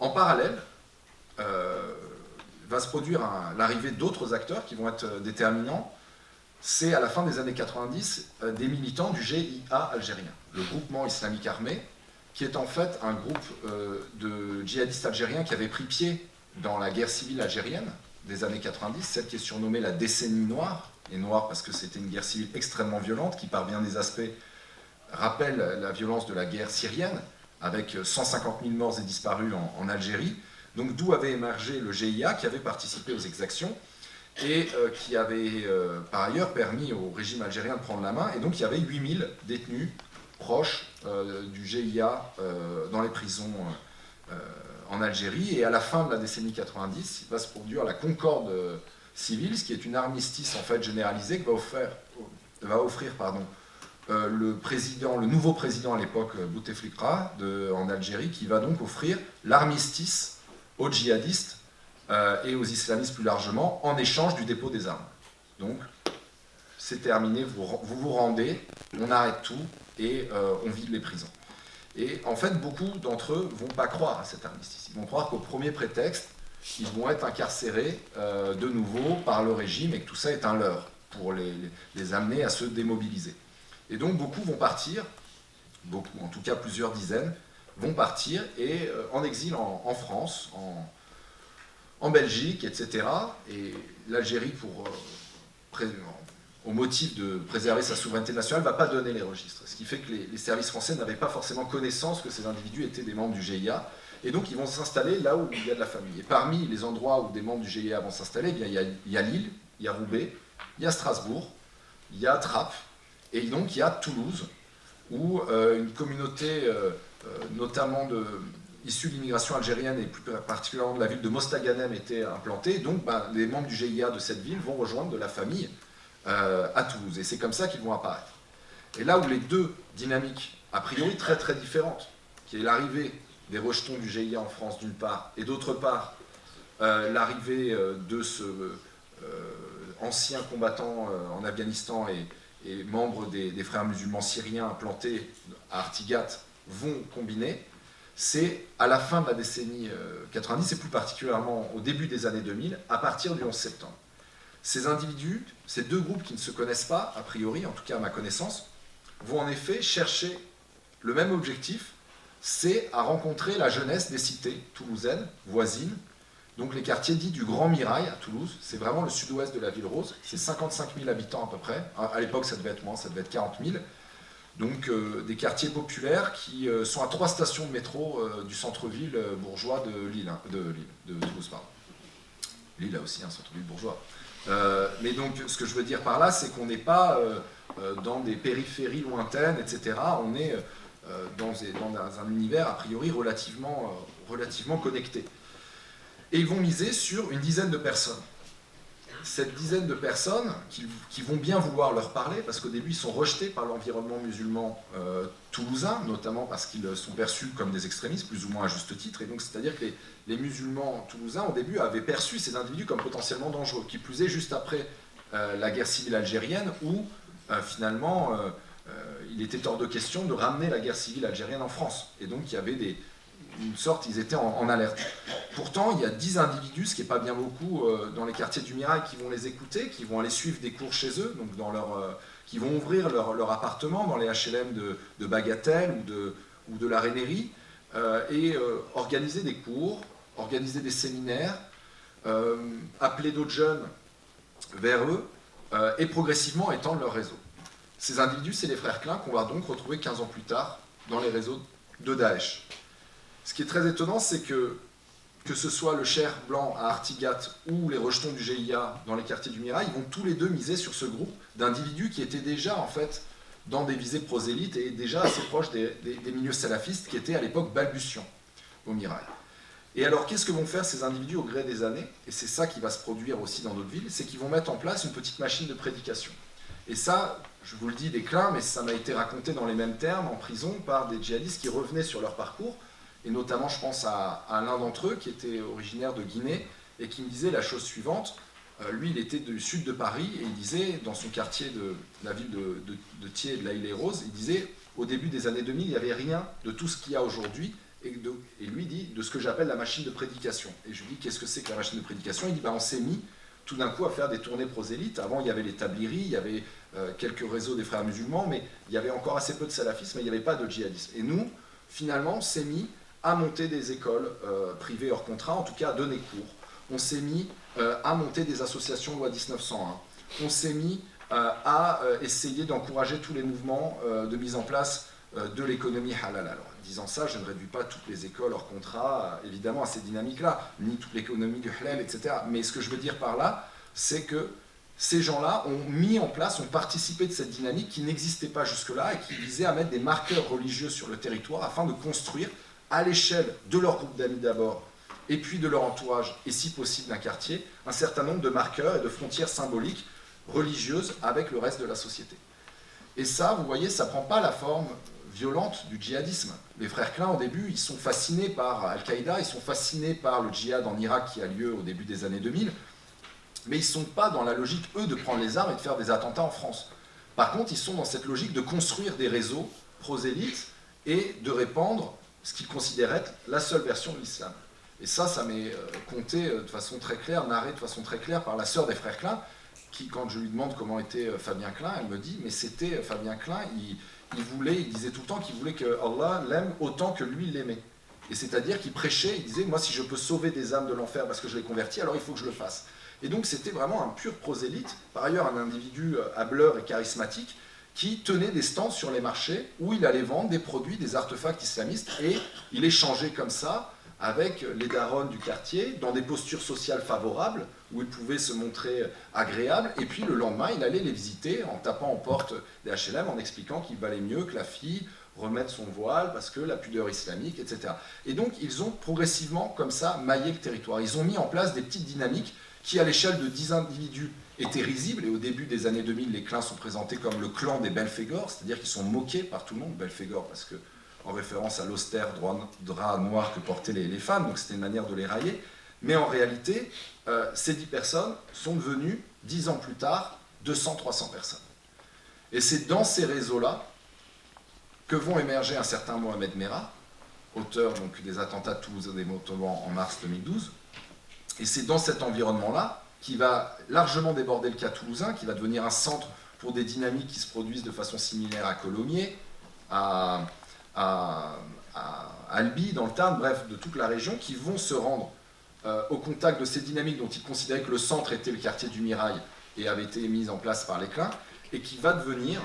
En parallèle, va se produire l'arrivée d'autres acteurs qui vont être déterminants. C'est à la fin des années 90 des militants du GIA algérien, le groupement islamique armé, qui est en fait un groupe de djihadistes algériens qui avaient pris pied dans la guerre civile algérienne des années 90, celle qui est surnommée la décennie noire, et noire parce que c'était une guerre civile extrêmement violente qui par bien des aspects rappelle la violence de la guerre syrienne, avec 150 000 morts et disparus en Algérie, donc d'où avait émergé le GIA qui avait participé aux exactions, et qui avait par ailleurs permis au régime algérien de prendre la main, et donc il y avait 8000 détenus proches du GIA dans les prisons en Algérie, et à la fin de la décennie 90, il va se produire la Concorde civile, ce qui est une armistice en fait généralisée que va offrir le nouveau président à l'époque, Bouteflika, en Algérie, qui va donc offrir l'armistice aux djihadistes et aux islamistes plus largement, en échange du dépôt des armes. Donc, c'est terminé, vous rendez, on arrête tout et on vide les prisons. Et en fait, beaucoup d'entre eux ne vont pas croire à cet armistice. Ils vont croire qu'au premier prétexte, ils vont être incarcérés de nouveau par le régime et que tout ça est un leurre pour les amener à se démobiliser. Et donc, beaucoup vont partir, beaucoup, en tout cas plusieurs dizaines, vont partir et en exil en France, en Belgique, etc. Et l'Algérie, au motif de préserver sa souveraineté nationale, ne va pas donner les registres. Ce qui fait que les services français n'avaient pas forcément connaissance que ces individus étaient des membres du GIA. Et donc ils vont s'installer là où il y a de la famille. Et parmi les endroits où des membres du GIA vont s'installer, il y a Lille, il y a Roubaix, il y a Strasbourg, il y a Trappes, et donc il y a Toulouse, où une communauté notamment issue de l'immigration algérienne et plus particulièrement de la ville de Mostaganem était implantée. Donc les membres du GIA de cette ville vont rejoindre de la famille à Toulouse. Et c'est comme ça qu'ils vont apparaître. Et là où les deux dynamiques, a priori très très différentes, qui est l'arrivée des rejetons du GIA en France d'une part, et d'autre part l'arrivée de ce ancien combattant en Afghanistan et membre des frères musulmans syriens implantés à Artigat vont combiner, c'est à la fin de la décennie 90 et plus particulièrement au début des années 2000, à partir du 11 septembre. Ces individus, ces deux groupes qui ne se connaissent pas, a priori, en tout cas à ma connaissance, vont en effet chercher le même objectif, c'est à rencontrer la jeunesse des cités toulousaines, voisines, donc les quartiers dits du Grand Mirail à Toulouse, c'est vraiment le sud-ouest de la ville rose, c'est 55 000 habitants à peu près, à l'époque ça devait être moins, ça devait être 40 000, donc des quartiers populaires qui sont à 3 stations de métro du centre-ville bourgeois de Toulouse. Pardon. Lille a aussi un centre-ville bourgeois. Mais donc ce que je veux dire par là, c'est qu'on n'est pas dans des périphéries lointaines, etc. On est dans un univers a priori relativement connecté. Et ils vont miser sur une dizaine de personnes. Cette dizaine de personnes qui vont bien vouloir leur parler, parce qu'au début ils sont rejetés par l'environnement musulman toulousain, notamment parce qu'ils sont perçus comme des extrémistes, plus ou moins à juste titre, et donc c'est-à-dire que les musulmans toulousains au début avaient perçu ces individus comme potentiellement dangereux, qui plus est juste après la guerre civile algérienne, où finalement il était hors de question de ramener la guerre civile algérienne en France, et donc il y avait ils étaient en alerte. Pourtant, il y a 10 individus, ce qui n'est pas bien beaucoup, dans les quartiers du Mirail, qui vont les écouter, qui vont aller suivre des cours chez eux, donc qui vont ouvrir leur appartement dans les HLM de Bagatelle ou de la Rainerie, et organiser des cours, organiser des séminaires, appeler d'autres jeunes vers eux, et progressivement étendre leur réseau. Ces individus, c'est les frères Klein qu'on va donc retrouver 15 ans plus tard dans les réseaux de Daesh. Ce qui est très étonnant, c'est que ce soit le Cher blanc à Artigat ou les rejetons du GIA dans les quartiers du Mirail, ils vont tous les deux miser sur ce groupe d'individus qui étaient déjà en fait dans des visées prosélytes et déjà assez proches des milieux salafistes qui étaient à l'époque balbutiants au Mirail. Et alors qu'est-ce que vont faire ces individus au gré des années? Et c'est ça qui va se produire aussi dans d'autres villes, c'est qu'ils vont mettre en place une petite machine de prédication. Et ça, je vous le dis des Klein, mais ça m'a été raconté dans les mêmes termes en prison par des djihadistes qui revenaient sur leur parcours. Et notamment, je pense à l'un d'entre eux qui était originaire de Guinée et qui me disait la chose suivante. Lui, il était du sud de Paris et il disait, dans son quartier de la ville de Thiers, de la Île-et-Rose, il disait, au début des années 2000, il n'y avait rien de tout ce qu'il y a aujourd'hui. Et lui dit, de ce que j'appelle la machine de prédication. Et je lui dis, qu'est-ce que c'est que la machine de prédication? Il dit, on s'est mis tout d'un coup à faire des tournées prosélytes. Avant, il y avait les tabliries, il y avait quelques réseaux des frères musulmans, mais il y avait encore assez peu de salafisme, mais il n'y avait pas de djihadisme. Et nous, finalement, on s'est mis à monter des écoles privées hors contrat, en tout cas à donner cours. On s'est mis à monter des associations loi 1901. On s'est mis à essayer d'encourager tous les mouvements de mise en place de l'économie halal. Alors, disant ça, je ne réduis pas toutes les écoles hors contrat, évidemment, à ces dynamiques-là, ni toute l'économie du halal, etc. Mais ce que je veux dire par là, c'est que ces gens-là ont mis en place, ont participé de cette dynamique qui n'existait pas jusque-là et qui visait à mettre des marqueurs religieux sur le territoire afin de construire à l'échelle de leur groupe d'amis d'abord, et puis de leur entourage, et si possible d'un quartier, un certain nombre de marqueurs et de frontières symboliques religieuses avec le reste de la société. Et ça, vous voyez, ça ne prend pas la forme violente du djihadisme. Les frères Klein, au début, ils sont fascinés par Al-Qaïda, ils sont fascinés par le djihad en Irak qui a lieu au début des années 2000, mais ils ne sont pas dans la logique, eux, de prendre les armes et de faire des attentats en France. Par contre, ils sont dans cette logique de construire des réseaux prosélytes et de répandre ce qu'ils considèrent être la seule version de l'islam. Et ça m'est conté de façon très claire, narré de façon très claire par la sœur des frères Klein, qui, quand je lui demande comment était Fabien Klein, elle me dit, mais c'était Fabien Klein, il disait tout le temps qu'il voulait que Allah l'aime autant que lui l'aimait. Et c'est-à-dire qu'il prêchait, il disait, moi si je peux sauver des âmes de l'enfer parce que je les convertis, alors il faut que je le fasse. Et donc c'était vraiment un pur prosélyte, par ailleurs un individu hableur et charismatique, qui tenait des stands sur les marchés où il allait vendre des produits, des artefacts islamistes, et il échangeait comme ça avec les darons du quartier, dans des postures sociales favorables, où il pouvait se montrer agréable, et puis le lendemain, il allait les visiter en tapant en porte des HLM, en expliquant qu'il valait mieux que la fille remette son voile, parce que la pudeur islamique, etc. Et donc, ils ont progressivement, comme ça, maillé le territoire. Ils ont mis en place des petites dynamiques qui, à l'échelle de 10 individus, étaient risibles, et au début des années 2000, les Klein sont présentés comme le clan des Belphégor, c'est-à-dire qu'ils sont moqués par tout le monde, Belphégor, parce que en référence à l'austère drap noir que portaient les femmes, donc c'était une manière de les railler. Mais en réalité, ces 10 personnes sont devenues, 10 ans plus tard, 200-300 personnes. Et c'est dans ces réseaux-là que vont émerger un certain Mohamed Merah, auteur donc, des attentats de Toulouse et des Montauban en mars 2012. Et c'est dans cet environnement-là qui va largement déborder le cas toulousain, qui va devenir un centre pour des dynamiques qui se produisent de façon similaire à Colomiers, à Albi, dans le Tarn, bref, de toute la région, qui vont se rendre au contact de ces dynamiques dont ils considéraient que le centre était le quartier du Mirail et avait été mise en place par les Klein, et qui va devenir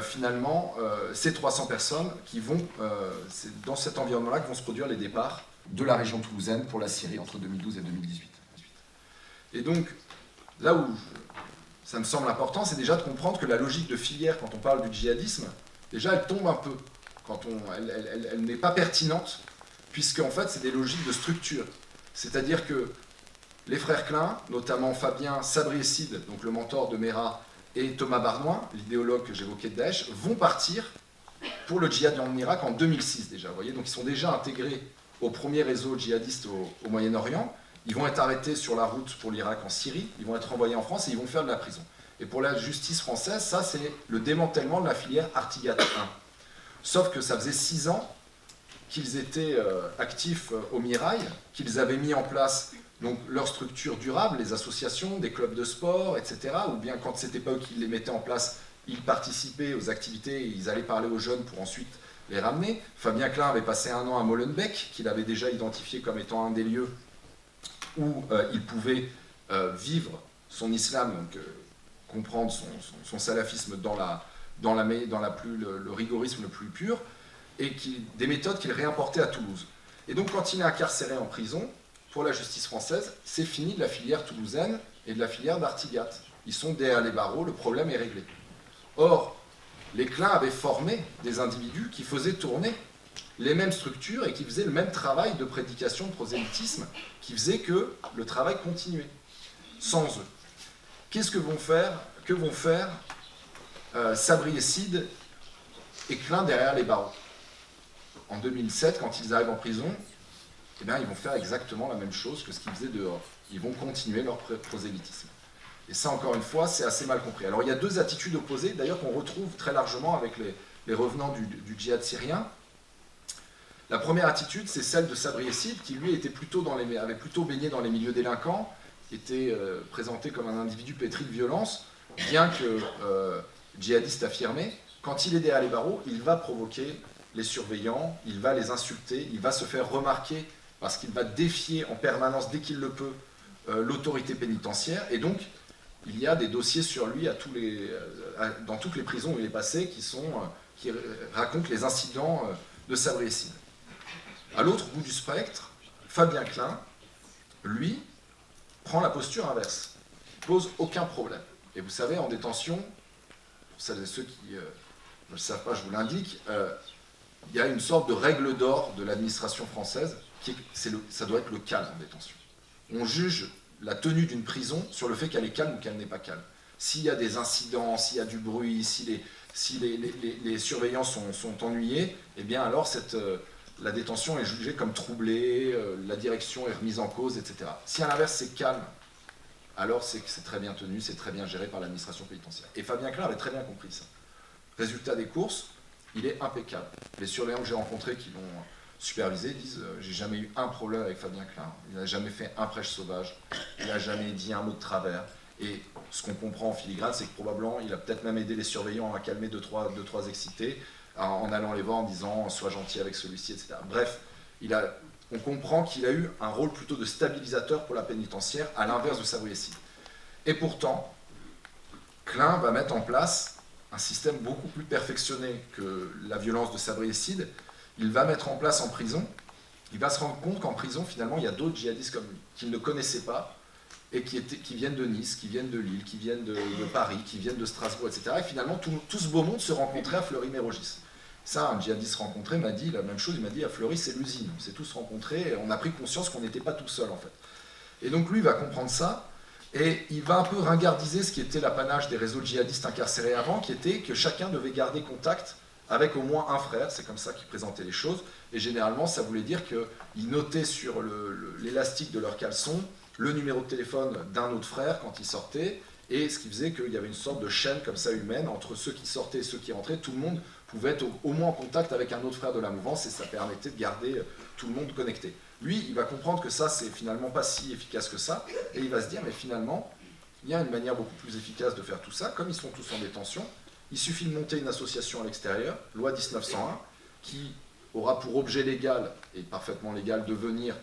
finalement ces 300 personnes qui vont, c'est dans cet environnement-là que vont se produire les départs de la région toulousaine pour la Syrie entre 2012 et 2018. Et donc, là où ça me semble important, c'est déjà de comprendre que la logique de filière, quand on parle du djihadisme, déjà elle tombe un peu. Elle n'est pas pertinente, puisque en fait c'est des logiques de structure. C'est-à-dire que les frères Klein, notamment Fabien Sabriécide, donc le mentor de Merah, et Thomas Barnoin, l'idéologue que j'évoquais de Daesh, vont partir pour le djihad en Irak en 2006 déjà. Vous voyez, donc ils sont déjà intégrés au premier réseau djihadiste au Moyen-Orient. Ils vont être arrêtés sur la route pour l'Irak en Syrie, ils vont être envoyés en France et ils vont faire de la prison. Et pour la justice française, ça c'est le démantèlement de la filière Artigat 1. Sauf que ça faisait 6 ans qu'ils étaient actifs au Mirail, qu'ils avaient mis en place donc, leur structure durable, les associations, des clubs de sport, etc. Ou bien quand c'était pas eux qui les mettaient en place, ils participaient aux activités et ils allaient parler aux jeunes pour ensuite les ramener. Fabien Klein avait passé 1 an à Molenbeek, qu'il avait déjà identifié comme étant un des lieux où il pouvait vivre son islam, donc comprendre son salafisme dans le rigorisme le plus pur, et des méthodes qu'il réimportait à Toulouse. Et donc quand il est incarcéré en prison, pour la justice française, c'est fini de la filière toulousaine et de la filière d'Artigat. Ils sont derrière les barreaux, le problème est réglé. Or, les Klein avaient formé des individus qui faisaient tourner les mêmes structures et qui faisaient le même travail de prédication, de prosélytisme, qui faisait que le travail continuait, sans eux. Qu'est-ce que vont faire Sabri et Sid et Klein derrière les barreaux? En 2007, quand ils arrivent en prison, eh bien, ils vont faire exactement la même chose que ce qu'ils faisaient dehors. Ils vont continuer leur prosélytisme. Et ça, encore une fois, c'est assez mal compris. Alors, il y a 2 attitudes opposées, d'ailleurs, qu'on retrouve très largement avec les revenants du djihad syrien. La première attitude, c'est celle de Sabri et Sid, qui, lui, avait plutôt baigné dans les milieux délinquants, était présenté comme un individu pétri de violence, bien que djihadiste affirmé. Quand il est derrière les barreaux, il va provoquer les surveillants, il va les insulter, il va se faire remarquer parce qu'il va défier en permanence, dès qu'il le peut, l'autorité pénitentiaire. Et donc, il y a des dossiers sur lui dans toutes les prisons où il est passé qui racontent les incidents de Sabri et Sid. À l'autre bout du spectre, Fabien Klein, lui, prend la posture inverse. Il ne pose aucun problème. Et vous savez, en détention, pour celles et ceux qui ne le savent pas, je vous l'indique, il y a une sorte de règle d'or de l'administration française, ça doit être le calme en détention. On juge la tenue d'une prison sur le fait qu'elle est calme ou qu'elle n'est pas calme. S'il y a des incidents, s'il y a du bruit, si les surveillants sont ennuyés, eh bien alors la détention est jugée comme troublée, la direction est remise en cause, etc. Si à l'inverse c'est calme, alors c'est que c'est très bien tenu, c'est très bien géré par l'administration pénitentiaire. Et Fabien Klein avait très bien compris ça. Résultat des courses, il est impeccable. Les surveillants que j'ai rencontrés qui l'ont supervisé disent j'ai jamais eu un problème avec Fabien Klein. Il n'a jamais fait un prêche sauvage, il n'a jamais dit un mot de travers. Et ce qu'on comprend en filigrane, c'est que probablement il a peut-être même aidé les surveillants à calmer deux, trois excités en allant les voir en disant sois gentil avec celui-ci, etc. Bref, on comprend qu'il a eu un rôle plutôt de stabilisateur pour la pénitentiaire, à l'inverse de Sabri et Sid. Et pourtant, Klein va mettre en place un système beaucoup plus perfectionné que la violence de Sabri et Sid. Il va mettre en place en prison, il va se rendre compte qu'en prison, finalement, il y a d'autres djihadistes comme lui, qu'il ne connaissait pas, et qui viennent de Nice, qui viennent de Lille, qui viennent de Paris, qui viennent de Strasbourg, etc. Et finalement, tout ce beau monde se rencontrait à Fleury-Mérogis. Ça, un djihadiste rencontré m'a dit la même chose, il m'a dit à Fleury, c'est l'usine, on s'est tous rencontrés, et on a pris conscience qu'on n'était pas tout seul, en fait. Et donc lui, il va comprendre ça, et il va un peu ringardiser ce qui était l'apanage des réseaux djihadistes incarcérés avant, qui était que chacun devait garder contact avec au moins un frère, c'est comme ça qu'ils présentaient les choses, et généralement ça voulait dire qu'ils notaient sur l'élastique de leur caleçon le numéro de téléphone d'un autre frère quand il sortait, et ce qui faisait qu'il y avait une sorte de chaîne comme ça humaine entre ceux qui sortaient et ceux qui rentraient, tout le monde pouvait être au moins en contact avec un autre frère de la mouvance, et ça permettait de garder tout le monde connecté. Lui, il va comprendre que ça, c'est finalement pas si efficace que ça, et il va se dire, mais finalement, il y a une manière beaucoup plus efficace de faire tout ça, comme ils sont tous en détention, il suffit de monter une association à l'extérieur, loi 1901, qui aura pour objet légal, et parfaitement légal, de venir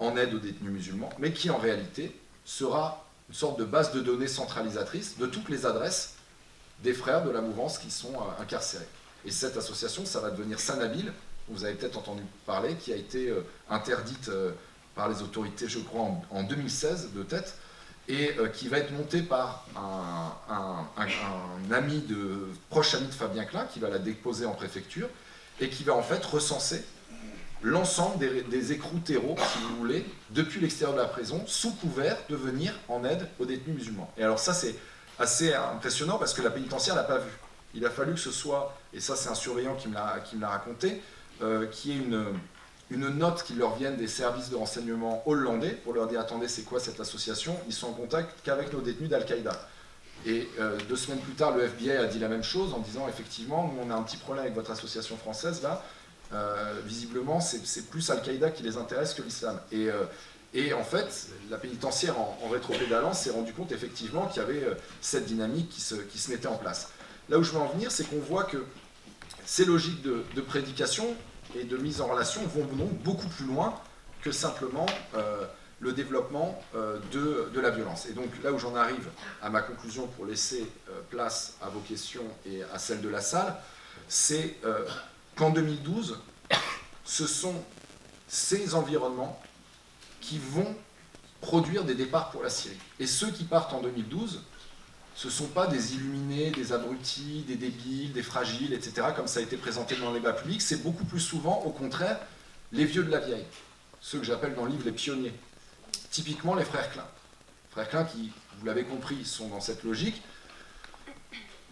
en aide aux détenus musulmans, mais qui en réalité sera une sorte de base de données centralisatrice de toutes les adresses des frères de la mouvance qui sont incarcérés. Et cette association, ça va devenir Sanabil, vous avez peut-être entendu parler, qui a été interdite par les autorités, je crois, en 2016 de tête, et qui va être monté par un proche ami de Fabien Klein, qui va la déposer en préfecture, et qui va en fait recenser l'ensemble des écrous terreaux, si vous voulez, depuis l'extérieur de la prison, sous couvert de venir en aide aux détenus musulmans. Et alors ça, c'est assez impressionnant, parce que la pénitentiaire ne l'a pas vu. Il a fallu que ce soit, et ça c'est un surveillant qui me l'a raconté, qu'il y ait une note qui leur vienne des services de renseignement hollandais pour leur dire attendez, c'est quoi cette association? Ils sont en contact qu'avec nos détenus d'Al-Qaïda. Et 2 semaines plus tard, le FBI a dit la même chose en disant effectivement, nous on a un petit problème avec votre association française là, visiblement c'est plus Al-Qaïda qui les intéresse que l'islam. Et en fait, la pénitentiaire en rétropédalant s'est rendu compte effectivement qu'il y avait cette dynamique qui se mettait en place. Là où je veux en venir, c'est qu'on voit que ces logiques de prédication et de mise en relation vont donc beaucoup plus loin que simplement le développement de la violence. Et donc là où j'en arrive à ma conclusion pour laisser place à vos questions et à celles de la salle, c'est qu'en 2012, ce sont ces environnements qui vont produire des départs pour la Syrie. Et ceux qui partent en 2012, ce ne sont pas des illuminés, des abrutis, des débiles, des fragiles, etc., comme ça a été présenté dans le débat public, c'est beaucoup plus souvent, au contraire, les vieux de la vieille, ceux que j'appelle dans le livre les pionniers. Typiquement les frères Klein. Les frères Klein qui, vous l'avez compris, sont dans cette logique.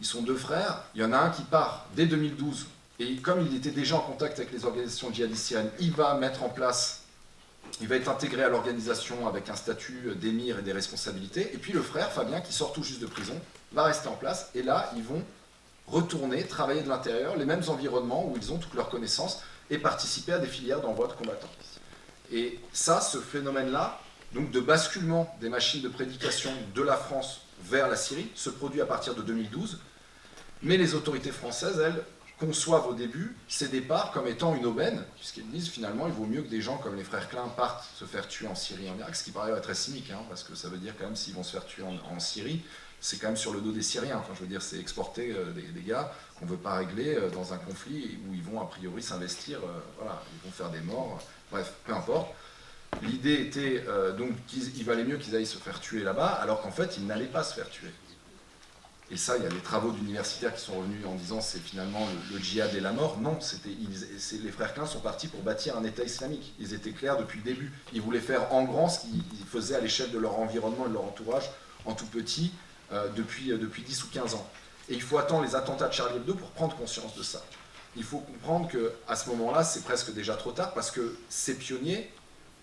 Ils sont deux frères, il y en a un qui part dès 2012, et comme il était déjà en contact avec les organisations djihadistes syriennes, il va mettre en place, il va être intégré à l'organisation avec un statut d'émir et des responsabilités, et puis le frère Fabien, qui sort tout juste de prison, va rester en place, et là, ils vont retourner, travailler de l'intérieur, les mêmes environnements où ils ont toutes leurs connaissances, et participer à des filières d'envoi de combattants. Et ça, ce phénomène-là, donc de basculement des machines de prédication de la France vers la Syrie, se produit à partir de 2012, mais les autorités françaises, elles, conçoivent au début ces départs comme étant une aubaine, puisqu'ils disent finalement il vaut mieux que des gens comme les frères Klein partent se faire tuer en Syrie et en Irak, ce qui paraît très cynique, hein, parce que ça veut dire quand même s'ils vont se faire tuer en Syrie, c'est quand même sur le dos des Syriens, enfin, je veux dire c'est exporter des gars qu'on ne veut pas régler dans un conflit où ils vont a priori s'investir, voilà, ils vont faire des morts, bref, peu importe. L'idée était donc qu'il valait mieux qu'ils aillent se faire tuer là-bas, alors qu'en fait ils n'allaient pas se faire tuer. Et ça, il y a des travaux d'universitaires qui sont revenus en disant c'est finalement le djihad et la mort. Non, les frères Klein sont partis pour bâtir un État islamique. Ils étaient clairs depuis le début. Ils voulaient faire en grand ce qu'ils faisaient à l'échelle de leur environnement et de leur entourage en tout petit depuis 10 ou 15 ans. Et il faut attendre les attentats de Charlie Hebdo pour prendre conscience de ça. Il faut comprendre qu'à ce moment-là, c'est presque déjà trop tard parce que ces pionniers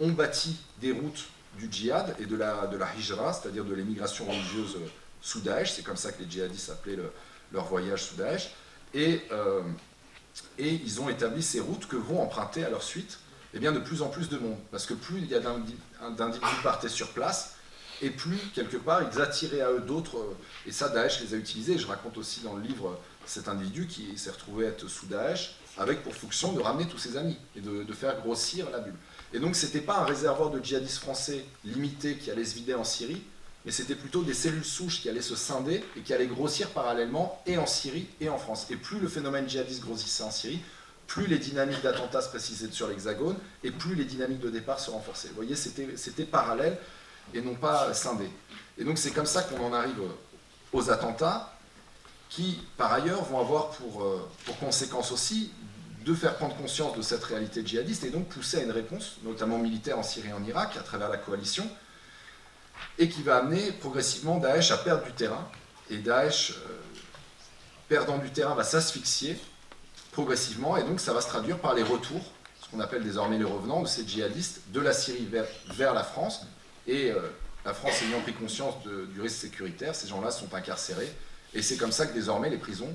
ont bâti des routes du djihad et de la hijra, c'est-à-dire de l'émigration religieuse sous Daesh, c'est comme ça que les djihadistes appelaient leur voyage sous Daesh, et ils ont établi ces routes que vont emprunter à leur suite eh bien, de plus en plus de monde, parce que plus il y a d'individus qui partaient sur place, et plus, quelque part, ils attiraient à eux d'autres, et ça, Daesh les a utilisés. Je raconte aussi dans le livre cet individu qui s'est retrouvé être sous Daesh, avec pour fonction de ramener tous ses amis, et de faire grossir la bulle. Et donc, ce n'était pas un réservoir de djihadistes français limité qui allait se vider en Syrie, mais c'était plutôt des cellules souches qui allaient se scinder et qui allaient grossir parallèlement et en Syrie et en France. Et plus le phénomène djihadiste grossissait en Syrie, plus les dynamiques d'attentats se précisaient sur l'Hexagone et plus les dynamiques de départ se renforçaient. Vous voyez, c'était parallèle et non pas scindé. Et donc c'est comme ça qu'on en arrive aux attentats qui, par ailleurs, vont avoir pour conséquence aussi de faire prendre conscience de cette réalité djihadiste et donc pousser à une réponse, notamment militaire en Syrie et en Irak, à travers la coalition, et qui va amener progressivement Daesh à perdre du terrain. Et Daesh, perdant du terrain, va s'asphyxier progressivement, et donc ça va se traduire par les retours, ce qu'on appelle désormais les revenants, de ces djihadistes, de la Syrie vers la France, et la France ayant pris conscience du risque sécuritaire, ces gens-là sont incarcérés, et c'est comme ça que désormais les prisons,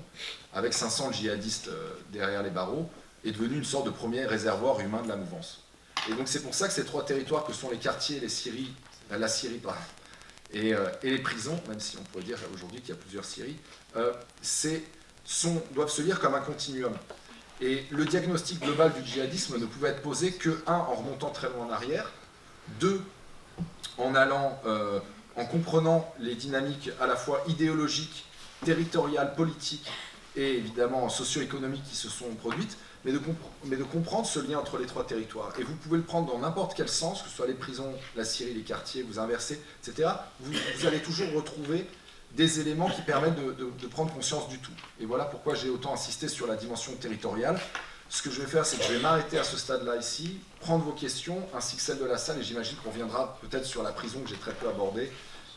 avec 500 djihadistes derrière les barreaux, est devenue une sorte de premier réservoir humain de la mouvance. Et donc c'est pour ça que ces trois territoires que sont les quartiers, la Syrie, et les prisons, même si on pourrait dire aujourd'hui qu'il y a plusieurs Syries, doivent se lire comme un continuum. Et le diagnostic global du djihadisme ne pouvait être posé que, un, en remontant très loin en arrière, deux, en comprenant les dynamiques à la fois idéologiques, territoriales, politiques et évidemment socio-économiques qui se sont produites, mais de comprendre ce lien entre les trois territoires. Et vous pouvez le prendre dans n'importe quel sens, que ce soit les prisons, la Syrie, les quartiers, vous inversez, etc. Vous allez toujours retrouver des éléments qui permettent de prendre conscience du tout. Et voilà pourquoi j'ai autant insisté sur la dimension territoriale. Ce que je vais faire, c'est que je vais m'arrêter à ce stade-là ici, prendre vos questions, ainsi que celles de la salle, et j'imagine qu'on reviendra peut-être sur la prison que j'ai très peu abordée,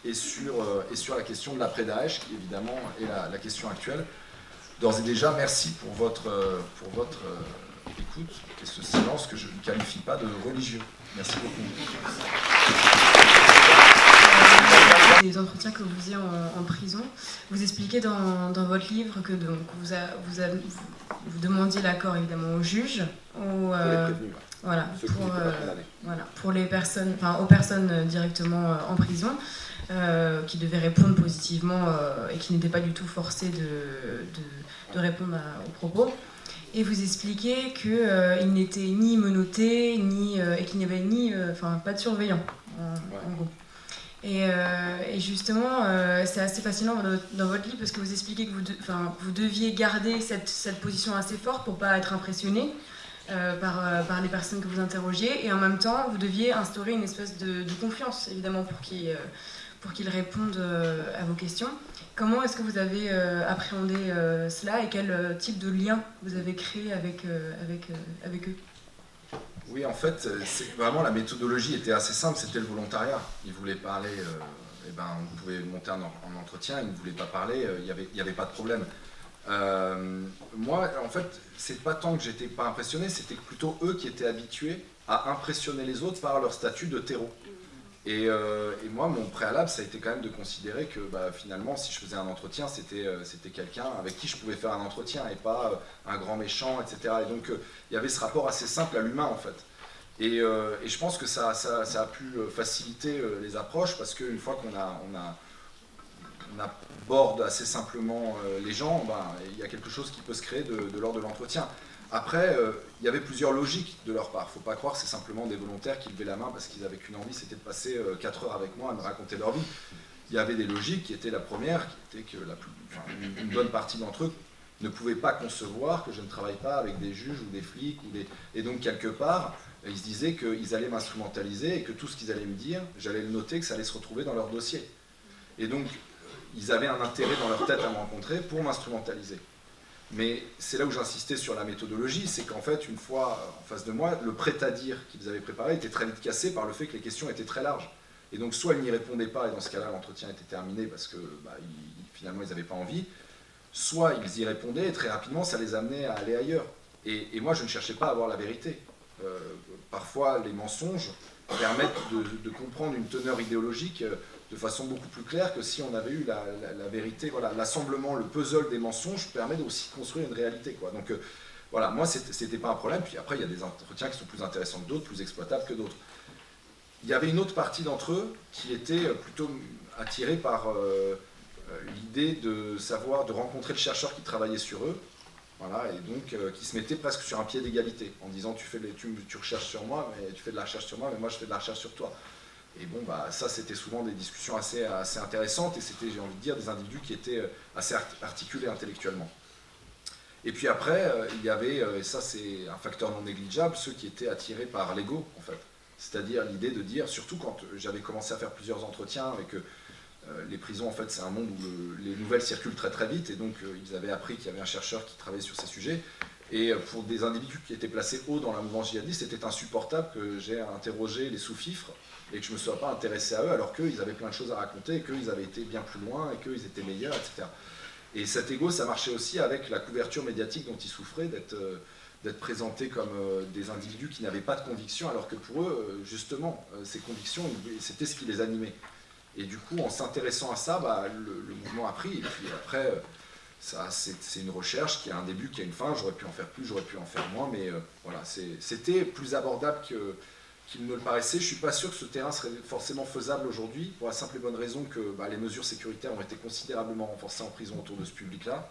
et sur la question de l'après-Daesh, qui évidemment est la question actuelle. D'ores et déjà, merci pour votre écoute et ce silence que je ne qualifie pas de religieux. Merci beaucoup. Les entretiens que vous faisiez en prison, vous expliquez dans votre livre que donc, vous demandiez l'accord évidemment au juge, pour les personnes, aux personnes directement en prison, qui devaient répondre positivement et qui n'étaient pas du tout forcées de répondre aux propos. et vous expliquez qu'il n'était ni menotté, et qu'il n'y avait pas de surveillant, en gros. Et justement, c'est assez fascinant dans votre livre parce que vous expliquez que vous deviez garder cette position assez forte pour ne pas être impressionné par les personnes que vous interrogiez, et en même temps, vous deviez instaurer une espèce de confiance, évidemment, pour qu'ils répondent à vos questions. Comment est-ce que vous avez appréhendé cela, et quel type de lien vous avez créé avec eux? Oui, en fait, vraiment la méthodologie était assez simple, c'était le volontariat. Ils voulaient parler, on pouvait monter en entretien, ils ne voulaient pas parler, il n'y avait pas de problème. Moi, en fait, c'est pas tant que j'étais pas impressionné, c'était plutôt eux qui étaient habitués à impressionner les autres par leur statut de terreau. Et moi, mon préalable, ça a été quand même de considérer que finalement, si je faisais un entretien, c'était quelqu'un avec qui je pouvais faire un entretien et pas un grand méchant, etc. Et donc, il y avait ce rapport assez simple à l'humain, en fait. Et je pense que ça a pu faciliter les approches, parce qu'une fois qu'on aborde assez simplement les gens, il y a quelque chose qui peut se créer de l'ordre de l'entretien. Après, il y avait plusieurs logiques de leur part. Il ne faut pas croire que c'est simplement des volontaires qui levaient la main parce qu'ils n'avaient qu'une envie, c'était de passer 4 heures avec moi à me raconter leur vie. Il y avait des logiques qui étaient la première, qui était que une bonne partie d'entre eux ne pouvaient pas concevoir que je ne travaille pas avec des juges ou des flics. Et donc, quelque part, ils se disaient qu'ils allaient m'instrumentaliser et que tout ce qu'ils allaient me dire, j'allais le noter, que ça allait se retrouver dans leur dossier. Et donc, ils avaient un intérêt dans leur tête à me rencontrer pour m'instrumentaliser. Mais c'est là où j'insistais sur la méthodologie, c'est qu'en fait, une fois en face de moi, le prêt-à-dire qu'ils avaient préparé était très vite cassé par le fait que les questions étaient très larges. Et donc, soit ils n'y répondaient pas, et dans ce cas-là, l'entretien était terminé parce que finalement, ils n'avaient pas envie, soit ils y répondaient, et très rapidement, ça les amenait à aller ailleurs. Et moi, je ne cherchais pas à avoir la vérité. Parfois, les mensonges permettent de comprendre une teneur idéologique de façon beaucoup plus claire que si on avait eu la vérité. Voilà, l'assemblement, le puzzle des mensonges permet aussi de construire une réalité, quoi. Donc voilà, moi c'était pas un problème. Puis après, il y a des entretiens qui sont plus intéressants que d'autres, plus exploitables que d'autres. Il y avait une autre partie d'entre eux qui était plutôt attirée par l'idée de rencontrer le chercheur qui travaillait sur eux. Voilà, et donc qui se mettait presque sur un pied d'égalité en disant tu recherches sur moi, mais tu fais de la recherche sur moi, mais moi je fais de la recherche sur toi. Et bon, ça c'était souvent des discussions assez intéressantes, et c'était, j'ai envie de dire, des individus qui étaient assez articulés intellectuellement. Et puis après, il y avait, et ça c'est un facteur non négligeable, ceux qui étaient attirés par l'ego, en fait. C'est-à-dire l'idée de dire, surtout quand j'avais commencé à faire plusieurs entretiens avec les prisons, en fait, c'est un monde où les nouvelles circulent très très vite, et donc ils avaient appris qu'il y avait un chercheur qui travaillait sur ces sujets. Et pour des individus qui étaient placés haut dans la mouvance djihadiste, c'était insupportable que j'ai interrogé les sous-fifres et que je ne me sois pas intéressé à eux, alors qu'eux, ils avaient plein de choses à raconter, et qu'ils avaient été bien plus loin, et qu'ils étaient meilleurs, etc. Et cet ego, ça marchait aussi avec la couverture médiatique dont ils souffraient, d'être présentés comme des individus qui n'avaient pas de convictions, alors que pour eux, justement, ces convictions, c'était ce qui les animait. Et du coup, en s'intéressant à ça, le mouvement a pris, et puis après... c'est une recherche qui a un début, qui a une fin. J'aurais pu en faire plus, j'aurais pu en faire moins, mais voilà, c'était plus abordable qu'il ne le paraissait. Je ne suis pas sûr que ce terrain serait forcément faisable aujourd'hui, pour la simple et bonne raison que les mesures sécuritaires ont été considérablement renforcées en prison autour de ce public-là.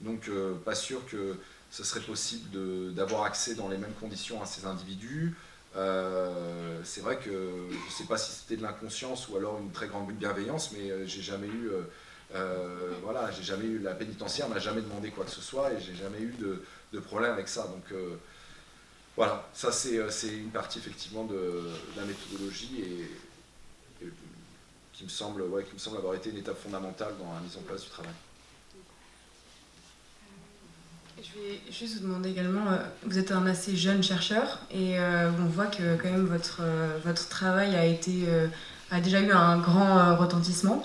Donc pas sûr que ce serait possible d'avoir accès dans les mêmes conditions à ces individus. C'est vrai que je ne sais pas si c'était de l'inconscience ou alors une très grande bienveillance, mais j'ai jamais eu... j'ai jamais eu, la pénitentiaire m'a jamais demandé quoi que ce soit, et j'ai jamais eu de problème avec ça. Donc voilà, ça c'est une partie effectivement de la méthodologie et qui me semble avoir été une étape fondamentale dans la mise en place du travail. Je vais juste vous demander également, vous êtes un assez jeune chercheur, et on voit que quand même votre travail a déjà eu un grand retentissement.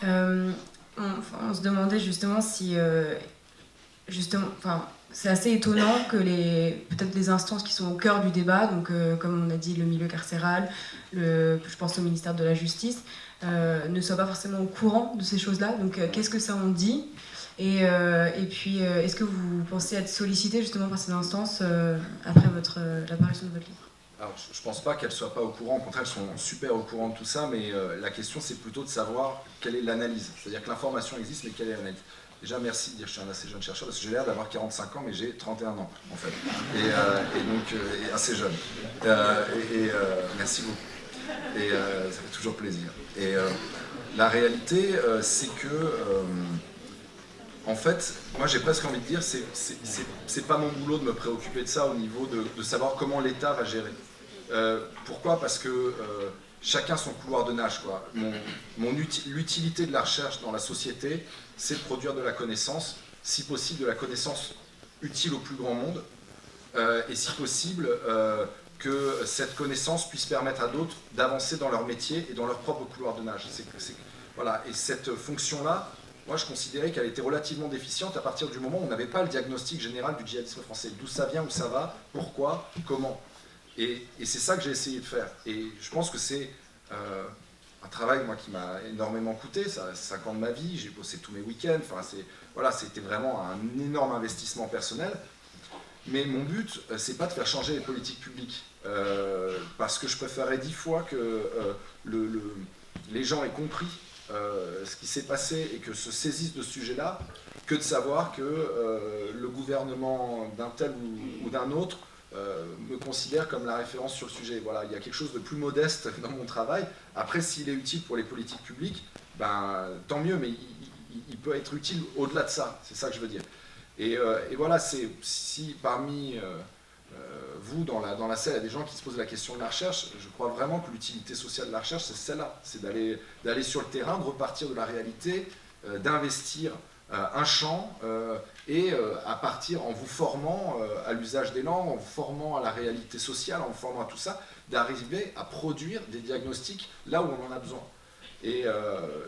On se demandait justement si, c'est assez étonnant que peut-être les instances qui sont au cœur du débat, donc comme on a dit, le milieu carcéral, je pense au ministère de la Justice, ne soient pas forcément au courant de ces choses-là. Donc qu'est-ce que ça en dit ? Et puis, est-ce que vous pensez être sollicité justement par ces instances après l'apparition de votre livre ? Alors, je ne pense pas qu'elles ne soient pas au courant, au contraire, elles sont super au courant de tout ça, mais la question, c'est plutôt de savoir quelle est l'analyse. C'est-à-dire que l'information existe, mais quelle est l'analyse ? Déjà, merci de dire que je suis un assez jeune chercheur, parce que j'ai l'air d'avoir 45 ans, mais j'ai 31 ans, en fait. Et donc, assez jeune. Merci beaucoup. Et ça fait toujours plaisir. Et la réalité, c'est que, en fait, moi j'ai presque envie de dire, c'est pas mon boulot de me préoccuper de ça au niveau de savoir comment l'État va gérer. Pourquoi ? Parce que chacun son couloir de nage, quoi. L'utilité de la recherche dans la société, c'est de produire de la connaissance, si possible de la connaissance utile au plus grand monde, et si possible que cette connaissance puisse permettre à d'autres d'avancer dans leur métier et dans leur propre couloir de nage. Voilà. Et cette fonction-là, moi je considérais qu'elle était relativement déficiente à partir du moment où on n'avait pas le diagnostic général du djihadisme français. D'où ça vient, où ça va, pourquoi, comment. Et c'est ça que j'ai essayé de faire. Et je pense que c'est un travail moi, qui m'a énormément coûté. Ça 5 ans de ma vie, j'ai bossé tous mes week-ends. Enfin, c'était vraiment un énorme investissement personnel. Mais mon but, c'est pas de faire changer les politiques publiques. Parce que je préférerais 10 fois que les gens aient compris ce qui s'est passé et que se saisissent de ce sujet-là, que de savoir que le gouvernement d'un tel ou d'un autre me considère comme la référence sur le sujet. Voilà, il y a quelque chose de plus modeste dans mon travail. Après, s'il est utile pour les politiques publiques, ben, tant mieux, mais il peut être utile au-delà de ça. C'est ça que je veux dire. Et voilà, si parmi vous, dans la salle, il y a des gens qui se posent la question de la recherche, je crois vraiment que l'utilité sociale de la recherche, c'est celle-là. C'est d'aller sur le terrain, de repartir de la réalité, d'investir un champ et à partir, en vous formant à l'usage des langues, en vous formant à la réalité sociale, en vous formant à tout ça, d'arriver à produire des diagnostics là où on en a besoin. Et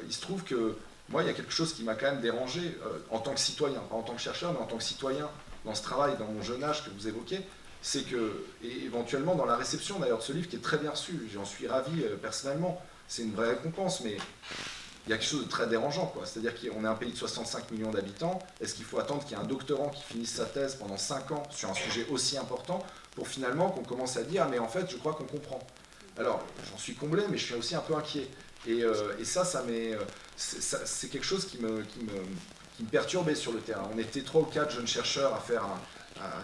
il se trouve que moi, il y a quelque chose qui m'a quand même dérangé en tant que citoyen, pas en tant que chercheur, mais en tant que citoyen dans ce travail, dans mon jeune âge que vous évoquez, c'est que, et éventuellement dans la réception d'ailleurs de ce livre qui est très bien reçu, j'en suis ravi personnellement, c'est une vraie récompense, mais il y a quelque chose de très dérangeant, quoi. C'est-à-dire qu'on est un pays de 65 millions d'habitants, est-ce qu'il faut attendre qu'il y ait un doctorant qui finisse sa thèse pendant 5 ans sur un sujet aussi important pour finalement qu'on commence à dire « mais en fait, je crois qu'on comprend ». Alors, j'en suis comblé, mais je suis aussi un peu inquiet. Et c'est quelque chose qui me perturbait sur le terrain. On était 3 ou 4 jeunes chercheurs à faire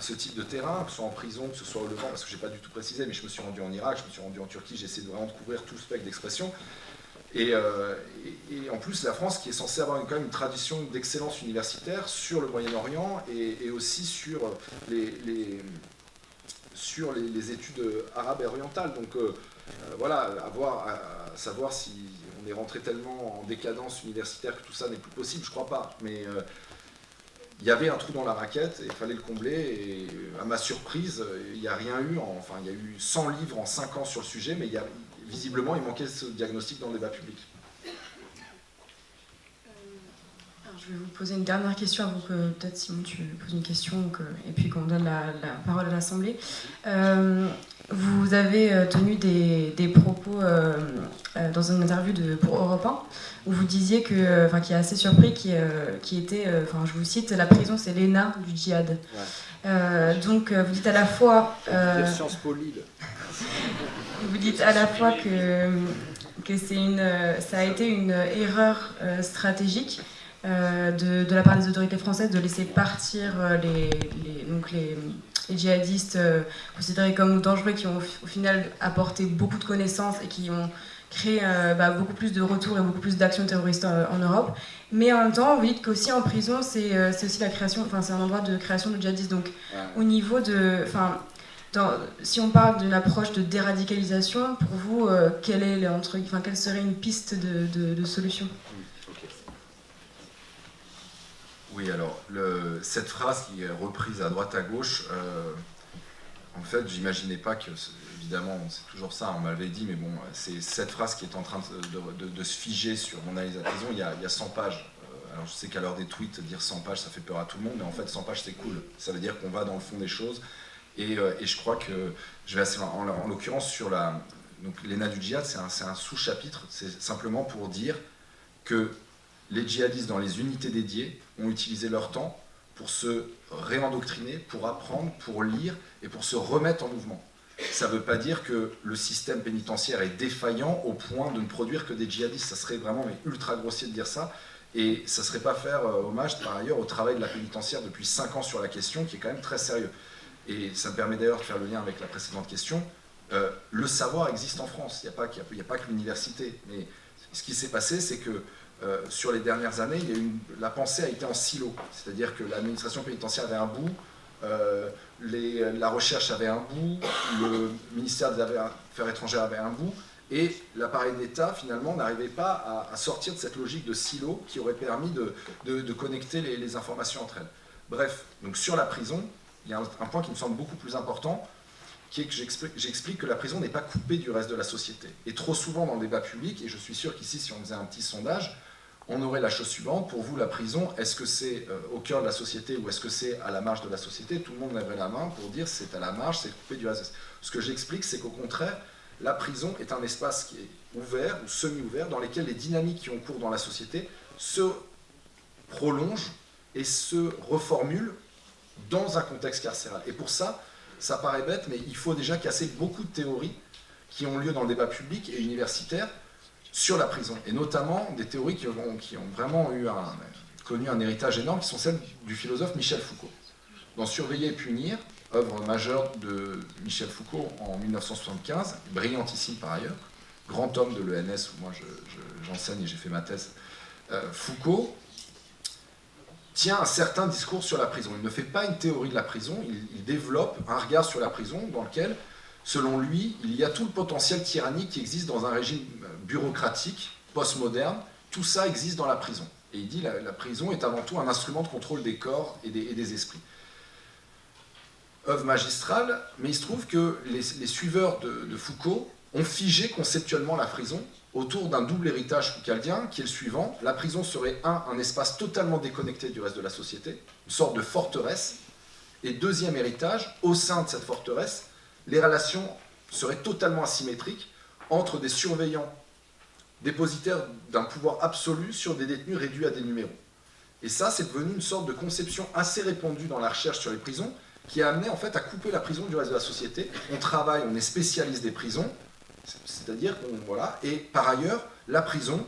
ce type de terrain, que ce soit en prison, que ce soit au Levant, parce que je n'ai pas du tout précisé, mais je me suis rendu en Irak, je me suis rendu en Turquie, j'ai essayé de vraiment couvrir tout le spectre d'expression. Et en plus, la France, qui est censée avoir quand même une tradition d'excellence universitaire sur le Moyen-Orient et aussi sur les études arabes et orientales. Donc voilà, à savoir si on est rentré tellement en décadence universitaire que tout ça n'est plus possible, je crois pas. Mais il y avait un trou dans la raquette et il fallait le combler. Et à ma surprise, il n'y a rien eu. Enfin, il y a eu 100 livres en 5 ans sur le sujet, mais visiblement, il manquait ce diagnostic dans le débat public. Je vais vous poser une dernière question avant que peut-être Simon tu poses une question et puis qu'on donne la parole à l'Assemblée. Vous avez tenu des propos dans une interview pour Europe 1 où vous disiez qui est assez surpris, qui était, je vous cite, la prison c'est l'ENA du djihad. Ouais. Donc vous dites à la fois... Sciences Po Lille. Vous dites à la fois que ça a été une erreur stratégique de la part des autorités françaises de laisser partir les djihadistes considérés comme dangereux, qui ont au final apporté beaucoup de connaissances et qui ont créé beaucoup plus de retours et beaucoup plus d'actions terroristes en Europe. Mais en même temps, vous dites qu'aussi en prison, c'est aussi la création, c'est un endroit de création de djihadistes. Donc au niveau de... si on parle d'une approche de déradicalisation, pour vous, quelle serait une piste de solution ? Oui, alors, cette phrase qui est reprise à droite à gauche, en fait, j'imaginais pas que, évidemment, c'est toujours ça, on m'avait dit, mais bon, c'est cette phrase qui est en train de se figer sur mon analyse de la prison. Il y a 100 pages. Alors, je sais qu'à l'heure des tweets, dire 100 pages, ça fait peur à tout le monde, mais en fait, 100 pages, c'est cool. Ça veut dire qu'on va dans le fond des choses. Et je crois que je vais assez loin. En l'occurrence, sur donc l'ENA du djihad, c'est un sous-chapitre. C'est simplement pour dire que les djihadistes dans les unités dédiées ont utilisé leur temps pour se réendoctriner, pour apprendre, pour lire et pour se remettre en mouvement. Ça ne veut pas dire que le système pénitentiaire est défaillant au point de ne produire que des djihadistes. Ça serait vraiment ultra grossier de dire ça. Et ça ne serait pas faire hommage par ailleurs au travail de la pénitentiaire depuis 5 ans sur la question, qui est quand même très sérieux. Et ça me permet d'ailleurs de faire le lien avec la précédente question. Le savoir existe en France, il n'y a pas que l'université. Mais ce qui s'est passé, c'est que sur les dernières années, la pensée a été en silo. C'est-à-dire que l'administration pénitentiaire avait un bout, la recherche avait un bout, le ministère des Affaires étrangères avait un bout, et l'appareil d'État, finalement, n'arrivait pas à sortir de cette logique de silo qui aurait permis de connecter les informations entre elles. Bref, donc sur la prison, il y a un point qui me semble beaucoup plus important, qui est que j'explique que la prison n'est pas coupée du reste de la société. Et trop souvent dans le débat public, et je suis sûr qu'ici, si on faisait un petit sondage, on aurait la chose suivante: pour vous, la prison, est-ce que c'est au cœur de la société ou est-ce que c'est à la marge de la société? Tout le monde lèverait la main pour dire c'est à la marge, c'est coupé du reste. Ce que j'explique, c'est qu'au contraire, la prison est un espace qui est ouvert ou semi-ouvert, dans lequel les dynamiques qui ont cours dans la société se prolongent et se reformulent dans un contexte carcéral. Et pour ça, ça paraît bête, mais il faut déjà casser beaucoup de théories qui ont lieu dans le débat public et universitaire sur la prison, et notamment des théories qui ont vraiment connu un héritage énorme, qui sont celles du philosophe Michel Foucault. Dans Surveiller et punir, œuvre majeure de Michel Foucault en 1975, brillantissime par ailleurs, grand homme de l'ENS où moi j'enseigne et j'ai fait ma thèse, Foucault tient un certain discours sur la prison. Il ne fait pas une théorie de la prison, il développe un regard sur la prison dans lequel, selon lui, il y a tout le potentiel tyrannique qui existe dans un régime bureaucratique, postmoderne. Tout ça existe dans la prison. Et il dit que la prison est avant tout un instrument de contrôle des corps et des esprits. Œuvre magistrale, mais il se trouve que les suiveurs de Foucault ont figé conceptuellement la prison autour d'un double héritage foucaldien qui est le suivant. La prison serait un espace totalement déconnecté du reste de la société, une sorte de forteresse. Et deuxième héritage, au sein de cette forteresse, les relations seraient totalement asymétriques entre des surveillants dépositaires d'un pouvoir absolu sur des détenus réduits à des numéros. Et ça, c'est devenu une sorte de conception assez répandue dans la recherche sur les prisons, qui a amené en fait à couper la prison du reste de la société. On travaille, on est spécialiste des prisons, c'est-à-dire qu'on voilà. Et par ailleurs, la prison,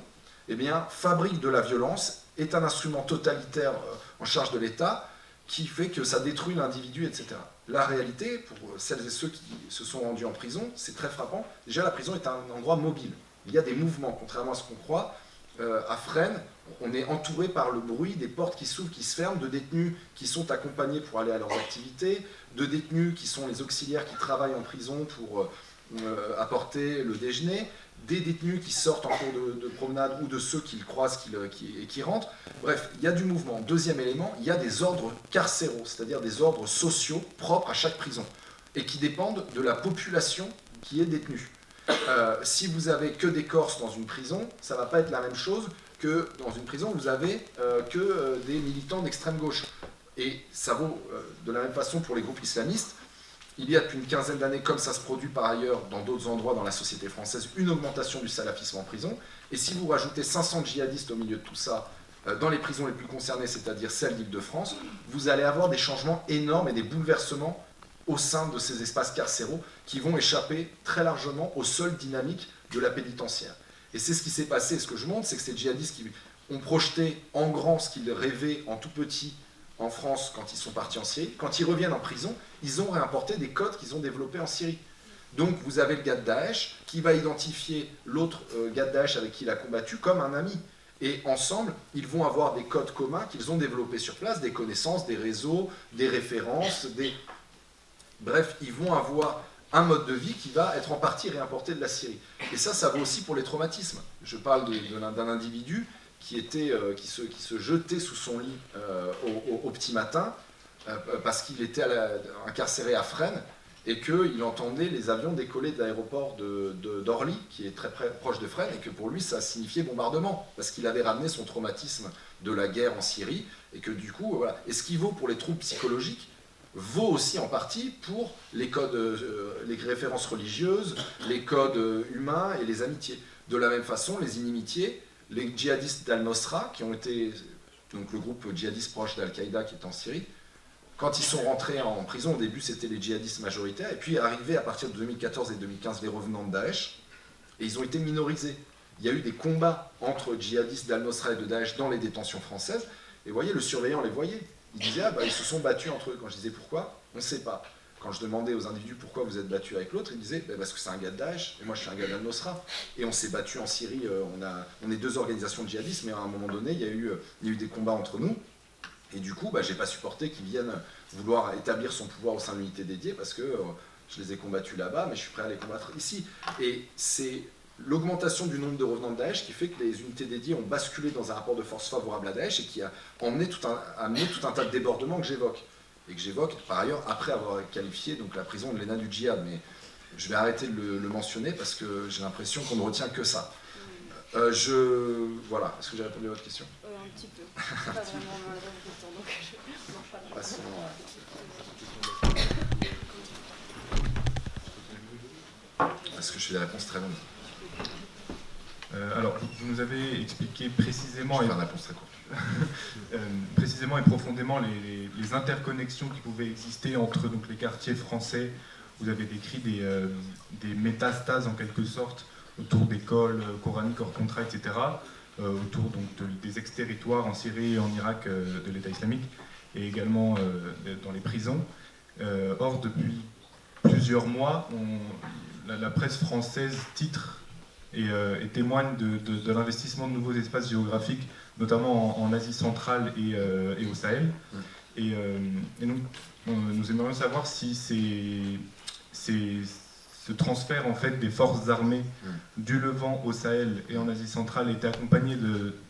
eh bien, fabrique de la violence, est un instrument totalitaire en charge de l'État, qui fait que ça détruit l'individu, etc. La réalité, pour celles et ceux qui se sont rendus en prison, c'est très frappant. Déjà, la prison est un endroit mobile. Il y a des mouvements, contrairement à ce qu'on croit. À Fresnes, on est entouré par le bruit des portes qui s'ouvrent, qui se ferment, de détenus qui sont accompagnés pour aller à leurs activités, de détenus qui sont les auxiliaires qui travaillent en prison pour apporter le déjeuner, des détenus qui sortent en cours de promenade ou de ceux qu'ils croisent et qui rentrent. Bref, il y a du mouvement. Deuxième élément, il y a des ordres carcéraux, c'est-à-dire des ordres sociaux propres à chaque prison et qui dépendent de la population qui est détenue. Si vous avez que des Corses dans une prison, ça ne va pas être la même chose que dans une prison où vous avez que des militants d'extrême gauche. Et ça vaut de la même façon pour les groupes islamistes. Il y a depuis une quinzaine d'années, comme ça se produit par ailleurs dans d'autres endroits dans la société française, une augmentation du salafisme en prison. Et si vous rajoutez 500 djihadistes au milieu de tout ça, dans les prisons les plus concernées, c'est-à-dire celles d'Île-de-France, vous allez avoir des changements énormes et des bouleversements au sein de ces espaces carcéraux qui vont échapper très largement aux seules dynamiques de la pénitentiaire. Et c'est ce qui s'est passé. Ce que je montre, c'est que ces djihadistes qui ont projeté en grand ce qu'ils rêvaient en tout petit en France quand ils sont partis en Syrie, quand ils reviennent en prison, ils ont réimporté des codes qu'ils ont développés en Syrie. Donc vous avez le gars de Daesh qui va identifier l'autre gars de Daesh avec qui il a combattu comme un ami. Et ensemble, ils vont avoir des codes communs qu'ils ont développés sur place, des connaissances, des réseaux, des références, Bref, ils vont avoir un mode de vie qui va être en partie réimporté de la Syrie. Et ça vaut aussi pour les traumatismes. Je parle d'un individu qui se jetait sous son lit au petit matin parce qu'il était incarcéré à Fresnes et qu'il entendait les avions décoller de l'aéroport d'Orly, qui est très proche de Fresnes, et que pour lui, ça signifiait bombardement, parce qu'il avait ramené son traumatisme de la guerre en Syrie, et que du coup, voilà. Et ce qui vaut pour les troubles psychologiques vaut aussi en partie pour les codes, les références religieuses, les codes humains et les amitiés. De la même façon, les inimitiés, les djihadistes d'Al-Nosra, qui ont été donc le groupe djihadiste proche d'Al-Qaïda qui est en Syrie, quand ils sont rentrés en prison, au début c'était les djihadistes majoritaires, et puis arrivés à partir de 2014 et 2015 les revenants de Daesh, et ils ont été minorisés. il y a eu des combats entre djihadistes d'Al-Nosra et de Daesh dans les détentions françaises, et vous voyez, le surveillant les voyait. Il disait, ils se sont battus entre eux. Quand je disais pourquoi, on ne sait pas. Quand je demandais aux individus pourquoi vous êtes battus avec l'autre, ils disaient parce que c'est un gars de Daesh et moi je suis un gars d'Al-Nosra. Et on s'est battus en Syrie, on est 2 organisations djihadistes, mais à un moment donné, il y a eu des combats entre nous. Et du coup, j'ai pas supporté qu'ils viennent vouloir établir son pouvoir au sein de l'unité dédiée parce que je les ai combattus là-bas, mais je suis prêt à les combattre ici. Et c'est l'augmentation du nombre de revenants de Daesh qui fait que les unités dédiées ont basculé dans un rapport de force favorable à Daesh et qui a amené tout un tas de débordements que j'évoque. Et que j'évoque par ailleurs après avoir qualifié donc, la prison de l'ENA du djihad. Mais je vais arrêter de le mentionner parce que j'ai l'impression qu'on ne retient que ça. Voilà, est-ce que j'ai répondu à votre question? Un petit peu. Pas vraiment dans le reste du temps, donc je marche pas dans Passons parce que je fais des réponses très longues. Alors, vous nous avez expliqué précisément, Je vais faire une réponse très courte. précisément et profondément les interconnexions qui pouvaient exister entre donc, les quartiers français. Vous avez décrit des métastases en quelque sorte autour d'écoles coraniques hors contrat, etc. Autour donc, des ex-territoires en Syrie et en Irak de l'État islamique et également dans les prisons. Or, depuis plusieurs mois, la presse française titre et témoigne de l'investissement de nouveaux espaces géographiques, notamment en Asie centrale et au Sahel. Et donc, nous aimerions savoir si ce transfert en fait, des forces armées du Levant au Sahel et en Asie centrale était accompagné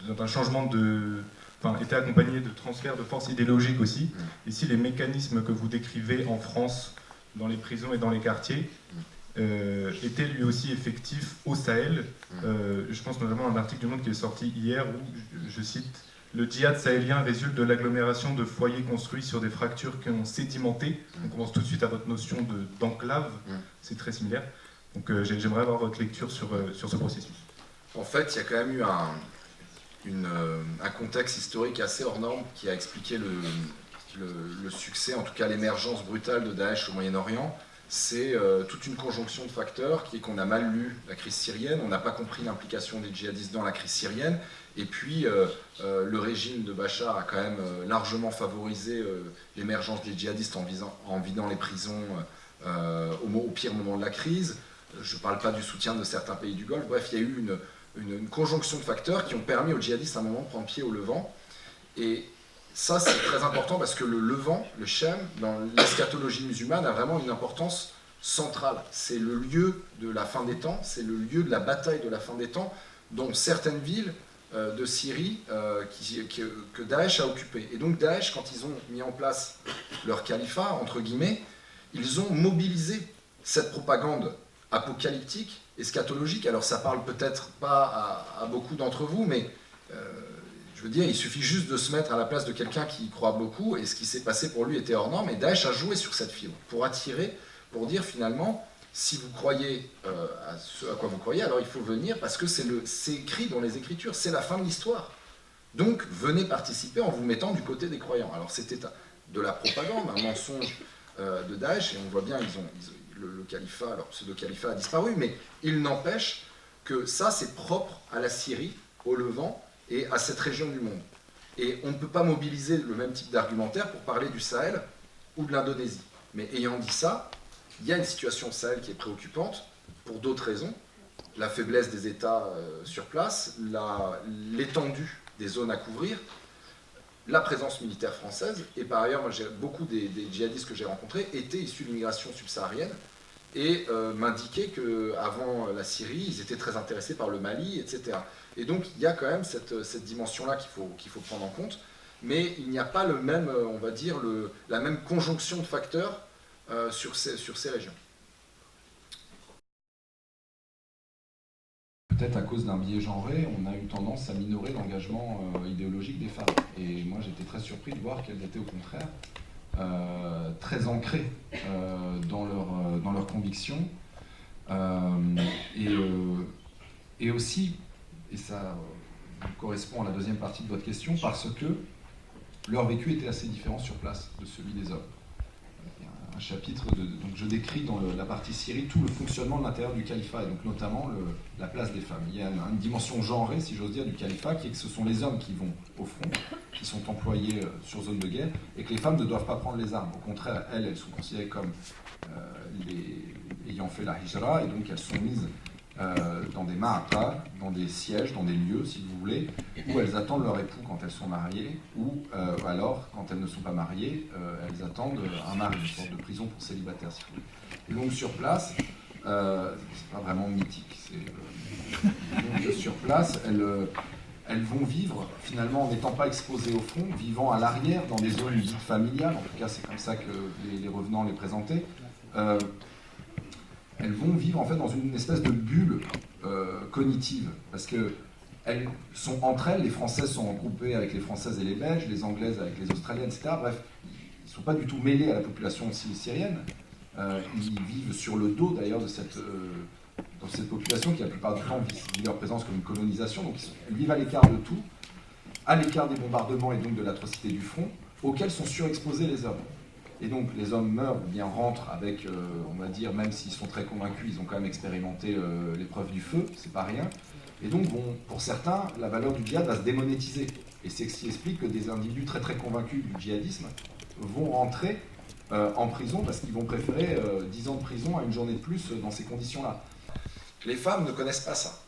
d'un changement était accompagné de transferts de forces idéologiques aussi, et si les mécanismes que vous décrivez en France, dans les prisons et dans les quartiers, était lui aussi effectif au Sahel. Je pense notamment à un article du Monde qui est sorti hier où, je cite, « Le djihad sahélien résulte de l'agglomération de foyers construits sur des fractures qui ont sédimenté ». On commence tout de suite à votre notion d'enclave, c'est très similaire. Donc j'aimerais avoir votre lecture sur ce processus. En fait, il y a quand même eu un contexte historique assez hors norme qui a expliqué le succès, en tout cas l'émergence brutale de Daesh au Moyen-Orient. C'est toute une conjonction de facteurs qui est qu'on a mal lu la crise syrienne, on n'a pas compris l'implication des djihadistes dans la crise syrienne, et puis le régime de Bachar a quand même largement favorisé l'émergence des djihadistes en vidant les prisons au pire moment de la crise. Je ne parle pas du soutien de certains pays du Golfe. Bref, il y a eu une conjonction de facteurs qui ont permis aux djihadistes à un moment de prendre pied au Levant. Et ça, c'est très important parce que le Levant, le Chem, dans l'eschatologie musulmane, a vraiment une importance centrale. C'est le lieu de la fin des temps, c'est le lieu de la bataille de la fin des temps, dont certaines villes de Syrie que Daesh a occupées. Et donc Daesh, quand ils ont mis en place leur califat, entre guillemets, ils ont mobilisé cette propagande apocalyptique, eschatologique. Alors ça parle peut-être pas à beaucoup d'entre vous, mais je veux dire, il suffit juste de se mettre à la place de quelqu'un qui y croit beaucoup, et ce qui s'est passé pour lui était hors norme, et Daesh a joué sur cette fibre, pour attirer, pour dire finalement, si vous croyez à ce à quoi vous croyez, alors il faut venir, parce que c'est écrit dans les Écritures, c'est la fin de l'histoire. Donc venez participer en vous mettant du côté des croyants. Alors c'était de la propagande, un mensonge de Daesh, et on voit bien, le califat, leur pseudo-califat a disparu, mais il n'empêche que ça, c'est propre à la Syrie, au Levant, et à cette région du monde. Et on ne peut pas mobiliser le même type d'argumentaire pour parler du Sahel ou de l'Indonésie. Mais ayant dit ça, il y a une situation au Sahel qui est préoccupante pour d'autres raisons. La faiblesse des États sur place, l'étendue des zones à couvrir, la présence militaire française, et par ailleurs, beaucoup des djihadistes que j'ai rencontrés étaient issus de l'immigration subsaharienne, et m'indiquaient qu'avant la Syrie, ils étaient très intéressés par le Mali, etc. Et donc il y a quand même cette dimension-là qu'il faut prendre en compte, mais il n'y a pas le même, on va dire, la même conjonction de facteurs sur ces régions. Peut-être à cause d'un biais genré, on a eu tendance à minorer l'engagement idéologique des femmes. Et moi j'étais très surpris de voir qu'elles étaient au contraire très ancrées dans leurs convictions. Et aussi, et ça correspond à la deuxième partie de votre question, parce que leur vécu était assez différent sur place de celui des hommes. un chapitre, donc je décris dans la partie Syrie tout le fonctionnement de l'intérieur du califat, et donc notamment la place des femmes. Il y a une dimension genrée, si j'ose dire, du califat, qui est que ce sont les hommes qui vont au front, qui sont employés sur zone de guerre, et que les femmes ne doivent pas prendre les armes. Au contraire, elles sont considérées comme ayant fait la hijra, et donc elles sont mises dans des ma'aqas, dans des sièges, dans des lieux, si vous voulez, où elles attendent leur époux quand elles sont mariées, ou alors, quand elles ne sont pas mariées, elles attendent un mari, une sorte de prison pour célibataires, si vous voulez. Et donc sur place, c'est pas vraiment mythique, donc sur place, elles vont vivre, finalement, en n'étant pas exposées au front, vivant à l'arrière, dans des zones dites familiales, en tout cas c'est comme ça que les revenants les présentaient. Elles vont vivre en fait dans une espèce de bulle cognitive, parce que elles sont entre elles, les Françaises sont regroupées avec les Françaises et les Belges, les Anglaises avec les Australiennes, etc. Bref, ils ne sont pas du tout mêlés à la population syrienne. Ils vivent sur le dos d'ailleurs de cette population qui la plupart du temps vit leur présence comme une colonisation, donc elles vivent à l'écart de tout, à l'écart des bombardements et donc de l'atrocité du front, auxquels sont surexposés les hommes. Et donc les hommes meurent ou bien rentrent avec, on va dire, même s'ils sont très convaincus, ils ont quand même expérimenté l'épreuve du feu, c'est pas rien. Et donc pour certains, la valeur du djihad va se démonétiser. Et c'est ce qui explique que des individus très très convaincus du djihadisme vont rentrer en prison parce qu'ils vont préférer 10 ans de prison à une journée de plus dans ces conditions-là. Les femmes ne connaissent pas ça.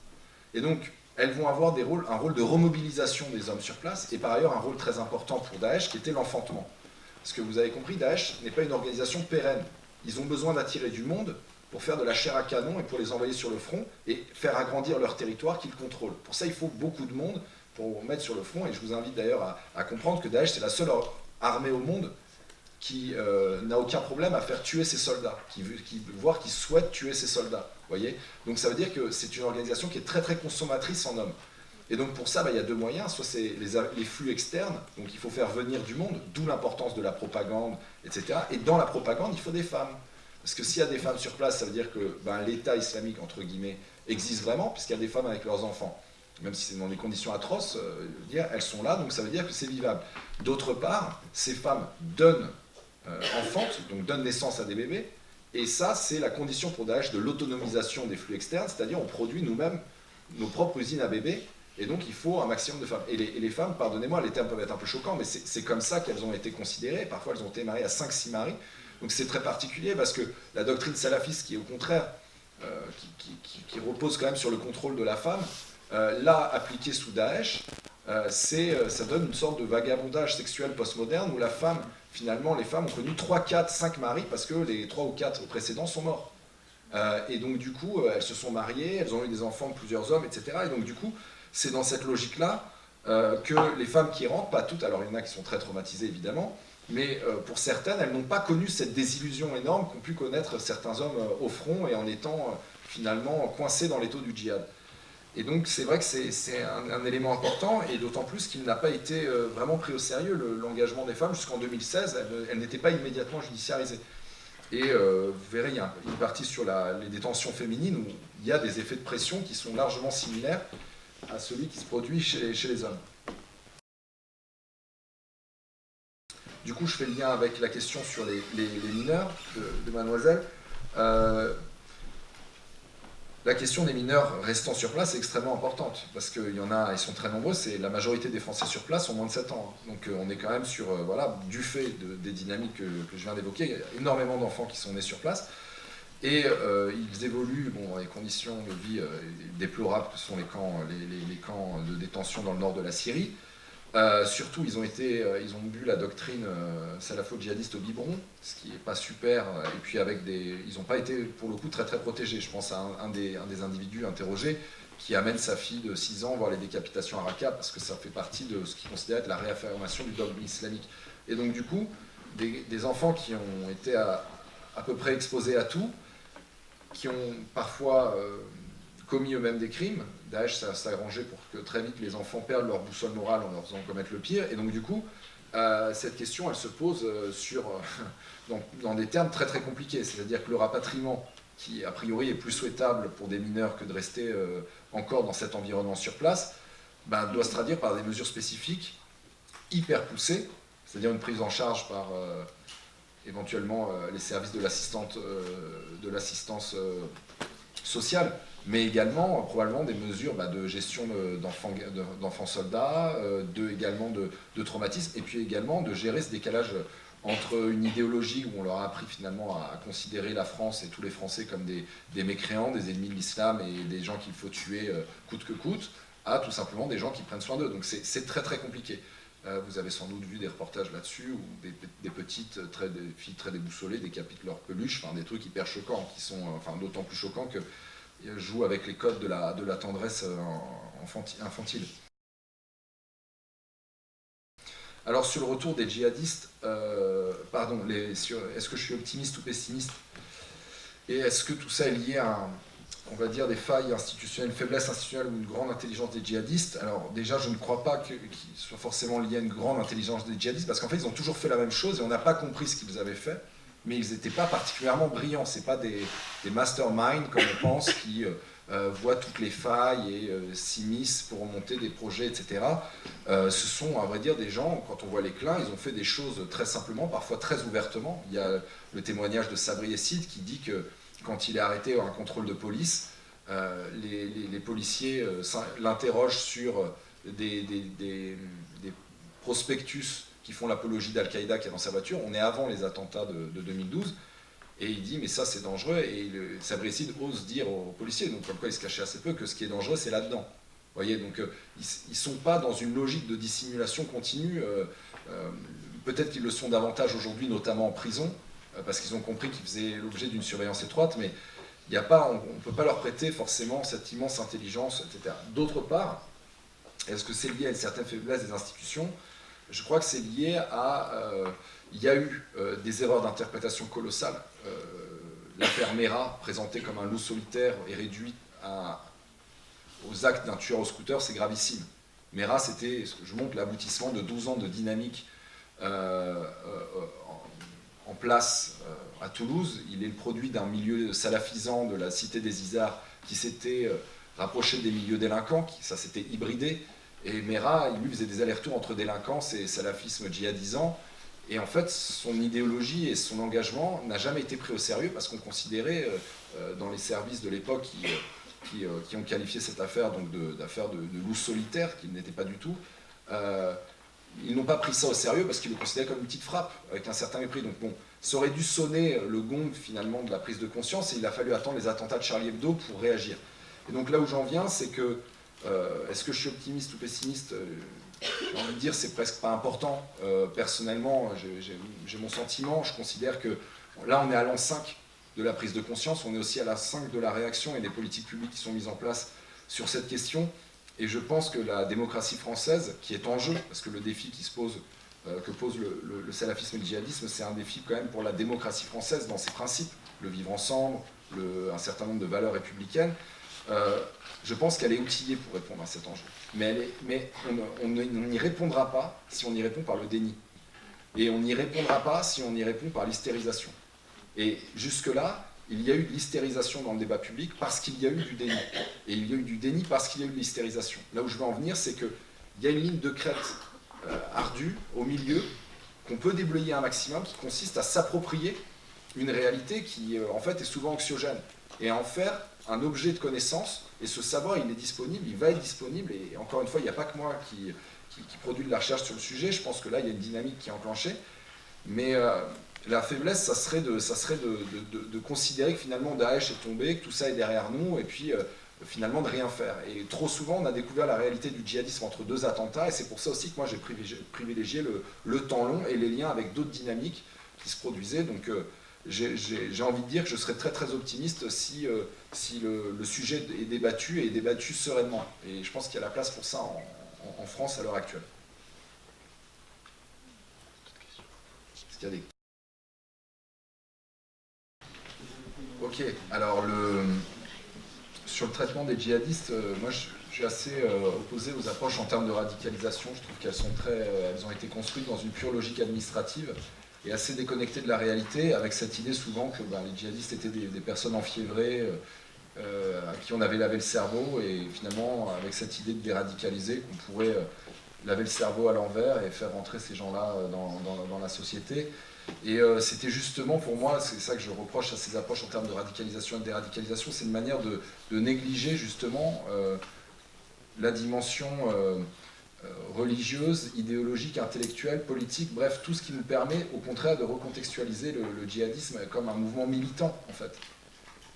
Et donc elles vont avoir un rôle de remobilisation des hommes sur place, et par ailleurs un rôle très important pour Daesh qui était l'enfantement. Parce que vous avez compris, Daesh n'est pas une organisation pérenne. Ils ont besoin d'attirer du monde pour faire de la chair à canon et pour les envoyer sur le front et faire agrandir leur territoire qu'ils contrôlent. Pour ça, il faut beaucoup de monde pour mettre sur le front. Et je vous invite d'ailleurs à comprendre que Daesh, c'est la seule armée au monde qui n'a aucun problème à faire tuer ses soldats, voire qui souhaite tuer ses soldats. Voyez, donc ça veut dire que c'est une organisation qui est très très consommatrice en hommes. Et donc pour ça, il y a deux moyens, soit c'est les flux externes, donc il faut faire venir du monde, d'où l'importance de la propagande, etc. Et dans la propagande, il faut des femmes. Parce que s'il y a des femmes sur place, ça veut dire que l'État islamique, entre guillemets, existe vraiment, puisqu'il y a des femmes avec leurs enfants. Même si c'est dans des conditions atroces, elles sont là, donc ça veut dire que c'est vivable. D'autre part, ces femmes donnent, enfantent, donc donnent naissance à des bébés, et ça, c'est la condition pour Daesh de l'autonomisation des flux externes, c'est-à-dire on produit nous-mêmes nos propres usines à bébés. Et donc, il faut un maximum de femmes. Et les femmes, pardonnez-moi, les termes peuvent être un peu choquants, mais c'est comme ça qu'elles ont été considérées. Parfois, elles ont été mariées à 5-6 maris. Donc, c'est très particulier parce que la doctrine salafiste, qui est au contraire, qui repose quand même sur le contrôle de la femme, là, appliquée sous Daesh, ça donne une sorte de vagabondage sexuel postmoderne où la femme, finalement, les femmes ont connu 3, 4, 5 maris parce que les 3 ou 4 précédents sont morts. Et donc, du coup, elles se sont mariées, elles ont eu des enfants de plusieurs hommes, etc. Et donc, du coup, c'est dans cette logique-là que les femmes qui rentrent, pas toutes, alors il y en a qui sont très traumatisées évidemment, mais pour certaines, elles n'ont pas connu cette désillusion énorme qu'ont pu connaître certains hommes au front et en étant finalement coincés dans l'étau du djihad. Et donc c'est vrai que c'est un élément important, et d'autant plus qu'il n'a pas été vraiment pris au sérieux, l'engagement des femmes. Jusqu'en 2016, elles n'étaient pas immédiatement judiciarisées. Et vous verrez, il y a une partie sur les détentions féminines où il y a des effets de pression qui sont largement similaires à celui qui se produit chez les hommes. Du coup, je fais le lien avec la question sur les mineurs de mademoiselle. La question des mineurs restant sur place est extrêmement importante, parce qu'il y en a, ils sont très nombreux, c'est la majorité des Français sur place ont moins de 7 ans. Donc on est quand même sur, du fait des dynamiques que je viens d'évoquer, il y a énormément d'enfants qui sont nés sur place. Et ils évoluent dans des conditions de vie déplorables que sont les camps de détention dans le nord de la Syrie. Surtout, ils ont bu la doctrine salafo-djihadiste au biberon, ce qui n'est pas super. Et puis ils n'ont pas été pour le coup très très protégés. Je pense à un des individus interrogés qui amène sa fille de 6 ans voir les décapitations à Raqqa parce que ça fait partie de ce qu'il considère être la réaffirmation du dogme islamique. Et donc du coup, des enfants qui ont été à peu près exposés à tout, qui ont parfois commis eux-mêmes des crimes. Daesh s'est arrangé pour que très vite les enfants perdent leur boussole morale en leur faisant commettre le pire. Et donc du coup, cette question, elle se pose dans des termes très très compliqués. C'est-à-dire que le rapatriement, qui a priori est plus souhaitable pour des mineurs que de rester encore dans cet environnement sur place, doit se traduire par des mesures spécifiques hyper poussées, c'est-à-dire une prise en charge éventuellement les services de l'assistance sociale, mais également probablement des mesures de gestion d'enfants soldats, également de traumatisme, et puis également de gérer ce décalage entre une idéologie où on leur a appris finalement à considérer la France et tous les Français comme des mécréants, des ennemis de l'islam et des gens qu'il faut tuer coûte que coûte, à tout simplement des gens qui prennent soin d'eux. Donc c'est très très compliqué. Vous avez sans doute vu des reportages là-dessus où des petites des filles très déboussolées décapitent leur peluche, enfin, des trucs hyper choquants qui sont d'autant plus choquants que jouent avec les codes de la tendresse infantile. Alors sur le retour des djihadistes, est-ce que je suis optimiste ou pessimiste? Et est-ce que tout ça est lié à, on va dire, des failles institutionnelles, une faiblesse institutionnelle ou une grande intelligence des djihadistes? Alors déjà, je ne crois pas qu'ils soient forcément liés à une grande intelligence des djihadistes, parce qu'en fait, ils ont toujours fait la même chose et on n'a pas compris ce qu'ils avaient fait, mais ils n'étaient pas particulièrement brillants. Ce n'est pas des masterminds, comme on pense, qui voient toutes les failles et s'immiscent pour monter des projets, etc. Ce sont, à vrai dire, des gens, quand on voit les clins, ils ont fait des choses très simplement, parfois très ouvertement. Il y a le témoignage de Sabri Essid qui dit que quand il est arrêté à un contrôle de police, les policiers l'interrogent sur des prospectus qui font l'apologie d'Al-Qaïda qui est dans sa voiture. On est avant les attentats de 2012. Et il dit, mais ça c'est dangereux. Et Sabri Essid ose dire aux policiers, donc comme quoi il se cachait assez peu, que ce qui est dangereux c'est là-dedans. Vous voyez, donc ils ne sont pas dans une logique de dissimulation continue. Peut-être qu'ils le sont davantage aujourd'hui, notamment en prison, parce qu'ils ont compris qu'ils faisaient l'objet d'une surveillance étroite, mais on ne peut pas leur prêter forcément cette immense intelligence, etc. D'autre part, est-ce que c'est lié à une certaine faiblesse des institutions? Je crois que c'est lié à... il y a eu des erreurs d'interprétation colossales. L'affaire Mera, présentée comme un loup solitaire et réduite aux actes d'un tueur au scooter, c'est gravissime. Mera, c'était, je montre l'aboutissement de 12 ans de dynamique en place à Toulouse. Il est le produit d'un milieu salafisant de la cité des Izards qui s'était rapproché des milieux délinquants, ça s'était hybridé. Et Mera, il lui faisait des allers-retours entre délinquance et salafisme djihadisant. Et en fait, son idéologie et son engagement n'a jamais été pris au sérieux parce qu'on considérait, dans les services de l'époque qui ont qualifié cette affaire d'affaire de loup solitaire, qu'il n'était pas du tout, ils n'ont pas pris ça au sérieux parce qu'ils le considéraient comme une petite frappe, avec un certain mépris. Donc bon, ça aurait dû sonner le gong finalement de la prise de conscience et il a fallu attendre les attentats de Charlie Hebdo pour réagir. Et donc là où j'en viens, c'est que, est-ce que je suis optimiste ou pessimiste? J'ai envie de dire, c'est presque pas important. Personnellement, j'ai mon sentiment, je considère que là on est à l'an 5 de la prise de conscience, on est aussi à l'an 5 de la réaction et des politiques publiques qui sont mises en place sur cette question. Et je pense que la démocratie française, qui est en jeu, parce que le défi que pose le salafisme et le djihadisme, c'est un défi quand même pour la démocratie française dans ses principes, le vivre ensemble, un certain nombre de valeurs républicaines. Je pense qu'elle est outillée pour répondre à cet enjeu. Mais on n'y répondra pas si on y répond par le déni. Et on n'y répondra pas si on y répond par l'hystérisation. Et jusque-là, il y a eu de l'hystérisation dans le débat public parce qu'il y a eu du déni. Et il y a eu du déni parce qu'il y a eu de l'hystérisation. Là où je veux en venir, c'est qu'il y a une ligne de crête ardue au milieu qu'on peut déblayer un maximum qui consiste à s'approprier une réalité qui, en fait, est souvent anxiogène et à en faire un objet de connaissance. Et ce savoir, il est disponible, il va être disponible. Et encore une fois, il n'y a pas que moi qui produit de la recherche sur le sujet. Je pense que là, il y a une dynamique qui est enclenchée. Mais la faiblesse, ça serait de considérer que finalement Daesh est tombé, que tout ça est derrière nous, et puis finalement de rien faire. Et trop souvent, on a découvert la réalité du djihadisme entre deux attentats, et c'est pour ça aussi que moi j'ai privilégié le temps long et les liens avec d'autres dynamiques qui se produisaient. Donc j'ai envie de dire que je serais très très optimiste si le sujet est débattu sereinement. Et je pense qu'il y a la place pour ça en France à l'heure actuelle. Est-ce qu'il y a des... Ok, alors sur le traitement des djihadistes, moi je suis assez opposé aux approches en termes de radicalisation. Je trouve qu'elles ont été construites dans une pure logique administrative et assez déconnectées de la réalité, avec cette idée souvent que les djihadistes étaient des personnes enfiévrées à qui on avait lavé le cerveau, et finalement avec cette idée de déradicaliser, qu'on pourrait laver le cerveau à l'envers et faire rentrer ces gens-là dans la société. Et c'était justement pour moi, c'est ça que je reproche à ces approches en termes de radicalisation et de déradicalisation, c'est une manière de négliger justement la dimension religieuse, idéologique, intellectuelle, politique, bref, tout ce qui nous permet au contraire de recontextualiser le djihadisme comme un mouvement militant en fait.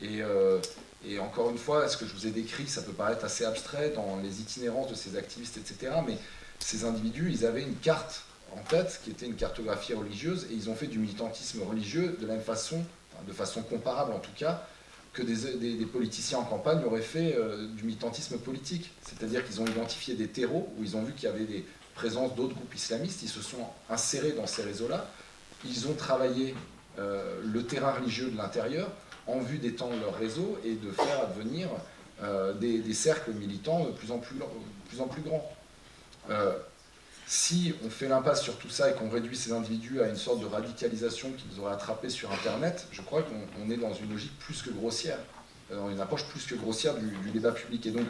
Et encore une fois, ce que je vous ai décrit, ça peut paraître assez abstrait dans les itinérances de ces activistes, etc. Mais ces individus, ils avaient une carte en tête, qui était une cartographie religieuse, et ils ont fait du militantisme religieux de la même façon, enfin, de façon comparable en tout cas, que des politiciens en campagne auraient fait du militantisme politique. C'est-à-dire qu'ils ont identifié des terreaux où ils ont vu qu'il y avait des présences d'autres groupes islamistes, ils se sont insérés dans ces réseaux-là, ils ont travaillé le terrain religieux de l'intérieur en vue d'étendre leur réseau et de faire advenir des cercles militants de plus en plus grands. Si on fait l'impasse sur tout ça et qu'on réduit ces individus à une sorte de radicalisation qu'ils auraient attrapée sur Internet, je crois qu'on est dans une logique plus que grossière, dans une approche plus que grossière du débat public. Et donc,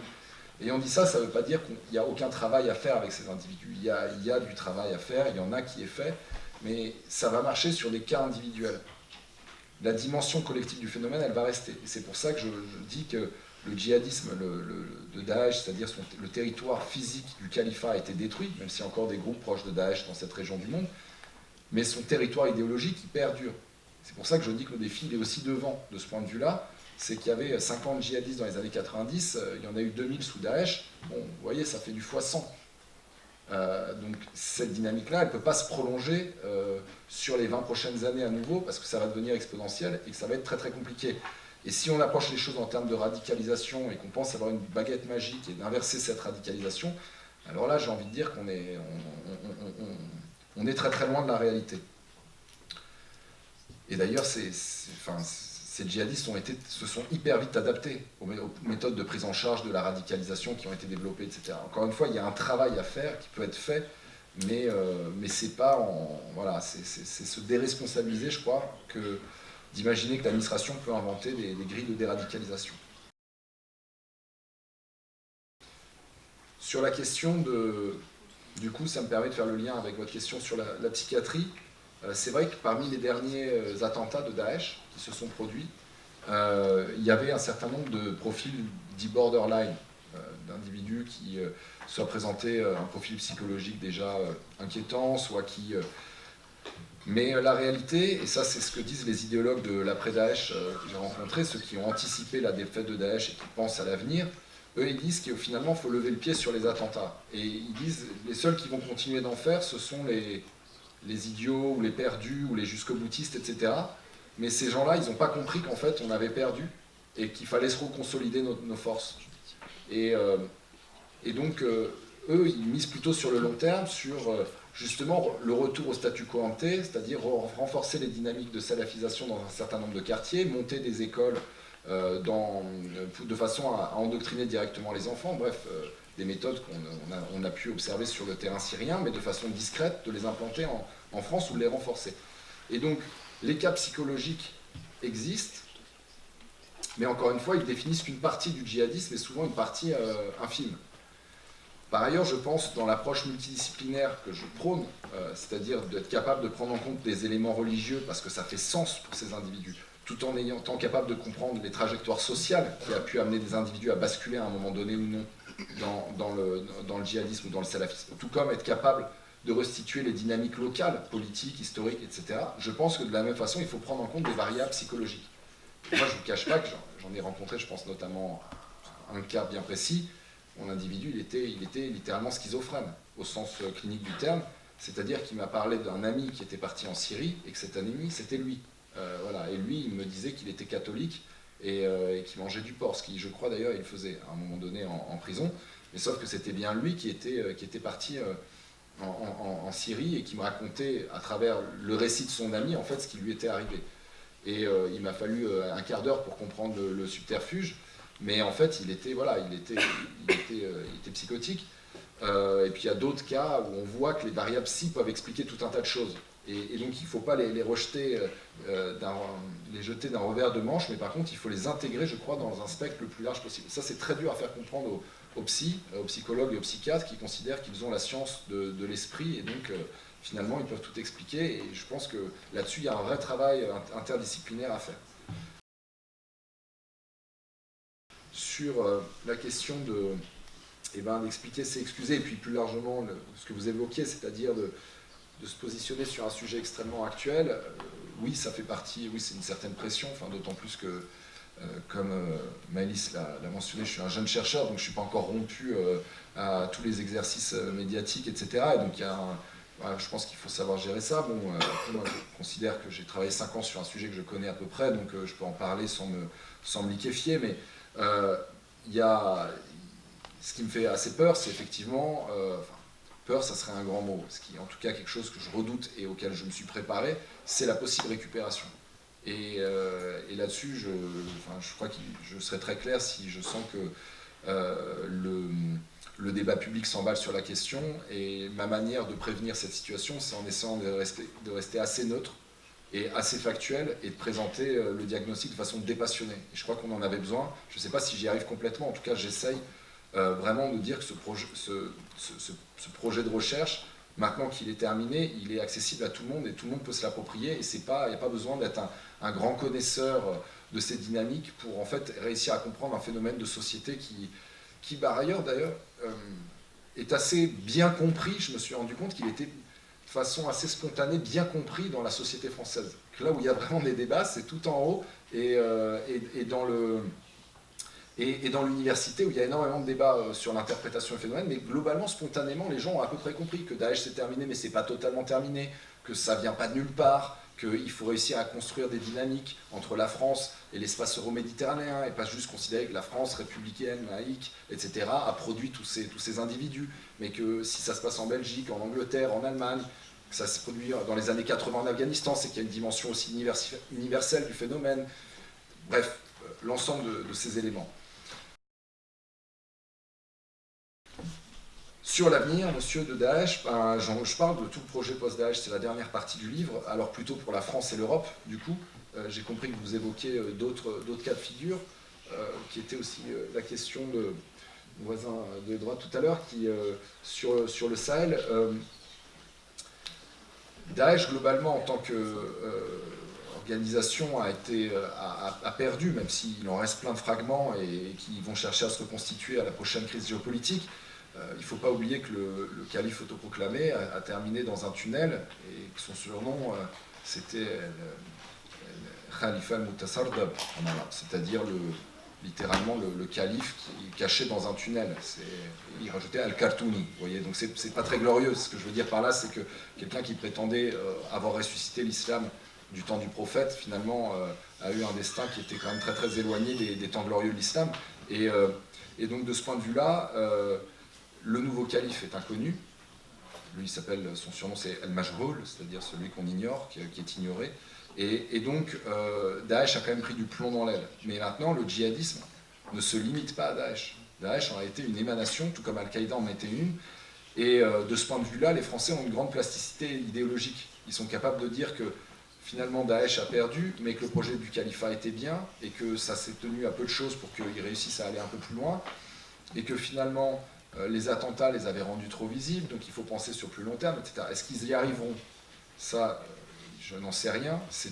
ayant dit ça, ça ne veut pas dire qu'il n'y a aucun travail à faire avec ces individus. Il y a du travail à faire, il y en a qui est fait, mais ça va marcher sur des cas individuels. La dimension collective du phénomène, elle va rester. Et c'est pour ça que je dis que le djihadisme de Daesh, c'est-à-dire le territoire physique du califat a été détruit, même s'il y a encore des groupes proches de Daesh dans cette région du monde, mais son territoire idéologique, il perdure. C'est pour ça que je dis que le défi, il est aussi devant, de ce point de vue-là, c'est qu'il y avait 50 djihadistes dans les années 90, il y en a eu 2000 sous Daesh, bon, vous voyez, ça fait du x100. Donc cette dynamique-là, elle ne peut pas se prolonger sur les 20 prochaines années à nouveau, parce que ça va devenir exponentiel et que ça va être très très compliqué. Et si on approche les choses en termes de radicalisation et qu'on pense avoir une baguette magique et d'inverser cette radicalisation, alors là j'ai envie de dire qu'on est, on est très très loin de la réalité. Et d'ailleurs ces djihadistes se sont hyper vite adaptés aux méthodes de prise en charge de la radicalisation qui ont été développées, etc. Encore une fois, il y a un travail à faire qui peut être fait, mais c'est pas voilà, c'est se déresponsabiliser, je crois, que d'imaginer que l'administration peut inventer des grilles de déradicalisation. Sur la question du coup, ça me permet de faire le lien avec votre question sur la psychiatrie. C'est vrai que parmi les derniers attentats de Daesh qui se sont produits, il y avait un certain nombre de profils dits borderline, d'individus qui soit présentaient un profil psychologique déjà inquiétant, soit qui... Mais la réalité, et ça c'est ce que disent les idéologues de l'après-Daesh que j'ai rencontrés, ceux qui ont anticipé la défaite de Daesh et qui pensent à l'avenir, eux ils disent qu'il finalement faut lever le pied sur les attentats. Et ils disent les seuls qui vont continuer d'en faire, ce sont les idiots ou les perdus ou les jusqu'au-boutistes, etc. Mais ces gens-là, ils n'ont pas compris qu'en fait on avait perdu et qu'il fallait se reconsolider nos forces. Et donc eux, ils misent plutôt sur le long terme, sur justement le retour au statu quo ante, c'est-à-dire renforcer les dynamiques de salafisation dans un certain nombre de quartiers, monter des écoles de façon à endoctriner directement les enfants, bref, des méthodes qu'on a pu observer sur le terrain syrien, mais de façon discrète, de les implanter en France ou de les renforcer. Et donc, les cas psychologiques existent, mais encore une fois, ils définissent qu'une partie du djihadisme et souvent une partie infime. Par ailleurs, je pense, dans l'approche multidisciplinaire que je prône, c'est-à-dire d'être capable de prendre en compte des éléments religieux parce que ça fait sens pour ces individus, tout en étant capable de comprendre les trajectoires sociales qui a pu amener des individus à basculer à un moment donné ou non dans le djihadisme ou dans le salafisme, tout comme être capable de restituer les dynamiques locales, politiques, historiques, etc. Je pense que de la même façon, il faut prendre en compte des variables psychologiques. Moi, je ne vous cache pas que j'en ai rencontré, je pense notamment un cas bien précis. Mon individu, il était littéralement schizophrène, au sens clinique du terme, c'est-à-dire qu'il m'a parlé d'un ami qui était parti en Syrie, et que cet ami, c'était lui. Voilà. Et lui, il me disait qu'il était catholique et qu'il mangeait du porc, ce qui, je crois d'ailleurs, il faisait à un moment donné en prison, mais sauf que c'était bien lui qui était parti en Syrie et qui me racontait, à travers le récit de son ami, en fait, ce qui lui était arrivé. Et il m'a fallu un quart d'heure pour comprendre le subterfuge. Mais en fait, il était psychotique. Et puis il y a d'autres cas où on voit que les variables psy peuvent expliquer tout un tas de choses. Et donc il ne faut pas les rejeter, les jeter d'un revers de manche, mais par contre il faut les intégrer, je crois, dans un spectre le plus large possible. Ça c'est très dur à faire comprendre aux psychologues et aux psychiatres qui considèrent qu'ils ont la science de l'esprit et donc finalement, ils peuvent tout expliquer. Et je pense que là-dessus, il y a un vrai travail interdisciplinaire à faire. Sur la question d'expliquer, c'est excuser, et puis plus largement ce que vous évoquiez, c'est-à-dire de se positionner sur un sujet extrêmement actuel, oui, ça fait partie, oui, c'est une certaine pression, enfin, d'autant plus que, comme Maëlys l'a mentionné, je suis un jeune chercheur, donc je ne suis pas encore rompu à tous les exercices médiatiques, etc. Et donc, voilà, je pense qu'il faut savoir gérer ça. Bon, moi, je considère que j'ai travaillé 5 ans sur un sujet que je connais à peu près, donc je peux en parler sans me liquéfier, mais ce qui me fait assez peur, c'est effectivement... peur, ça serait un grand mot. Ce qui est en tout cas quelque chose que je redoute et auquel je me suis préparé, c'est la possible récupération. Et là-dessus, je crois que je serai très clair si je sens que le débat public s'emballe sur la question. Et ma manière de prévenir cette situation, c'est en essayant de rester assez neutre et assez factuel et de présenter le diagnostic de façon dépassionnée. Et je crois qu'on en avait besoin. Je ne sais pas si j'y arrive complètement. En tout cas, j'essaye vraiment de dire que ce projet de recherche, maintenant qu'il est terminé, il est accessible à tout le monde et tout le monde peut se l'approprier. Et il n'y a pas besoin d'être un grand connaisseur de ces dynamiques pour en fait réussir à comprendre un phénomène de société qui par ailleurs d'ailleurs, est assez bien compris. Je me suis rendu compte qu'il était de façon assez spontanée, bien compris dans la société française. Là où il y a vraiment des débats, c'est tout en haut et dans l'université où il y a énormément de débats sur l'interprétation du phénomène, mais globalement, spontanément, les gens ont à peu près compris que Daesh c'est terminé, mais c'est pas totalement terminé, que ça vient pas de nulle part, qu'il faut réussir à construire des dynamiques entre la France et l'espace euro-méditerranéen, et pas juste considérer que la France républicaine, laïque, etc., a produit tous ces individus, mais que si ça se passe en Belgique, en Angleterre, en Allemagne, que ça se produit dans les années 80 en Afghanistan, c'est qu'il y a une dimension aussi universelle du phénomène. Bref, l'ensemble de ces éléments. Sur l'avenir, monsieur, de Daesh, je parle de tout le projet post-Daesh, c'est la dernière partie du livre, alors plutôt pour la France et l'Europe, du coup. J'ai compris que vous évoquiez d'autres cas de figure, qui était aussi la question de mon voisin de droite tout à l'heure, sur le Sahel. Daesh, globalement, en tant qu'organisation, a perdu, même s'il en reste plein de fragments et qui vont chercher à se reconstituer à la prochaine crise géopolitique. Il ne faut pas oublier que le calife autoproclamé a terminé dans un tunnel et que son surnom c'était Khalifa al-Mutasardab, c'est-à-dire littéralement le calife qui est caché dans un tunnel. Il rajoutait al-Kartouni, vous voyez, donc c'est pas très glorieux. Ce que je veux dire par là, c'est que quelqu'un qui prétendait avoir ressuscité l'islam du temps du prophète, finalement, a eu un destin qui était quand même très très éloigné des temps glorieux de l'islam. Et donc de ce point de vue-là, le nouveau calife est inconnu. Lui, son surnom c'est Al-Majhoul, c'est-à-dire celui qu'on ignore, qui est ignoré. Et donc, Daesh a quand même pris du plomb dans l'aile. Mais maintenant, le djihadisme ne se limite pas à Daesh. Daesh en a été une émanation, tout comme Al-Qaïda en a été une. Et de ce point de vue-là, les Français ont une grande plasticité idéologique. Ils sont capables de dire que finalement Daesh a perdu, mais que le projet du califat était bien, et que ça s'est tenu à peu de choses pour qu'ils réussissent à aller un peu plus loin, et que finalement les attentats les avaient rendus trop visibles, donc il faut penser sur plus long terme, etc. Est-ce qu'ils y arriveront? Ça, je n'en sais rien. C'est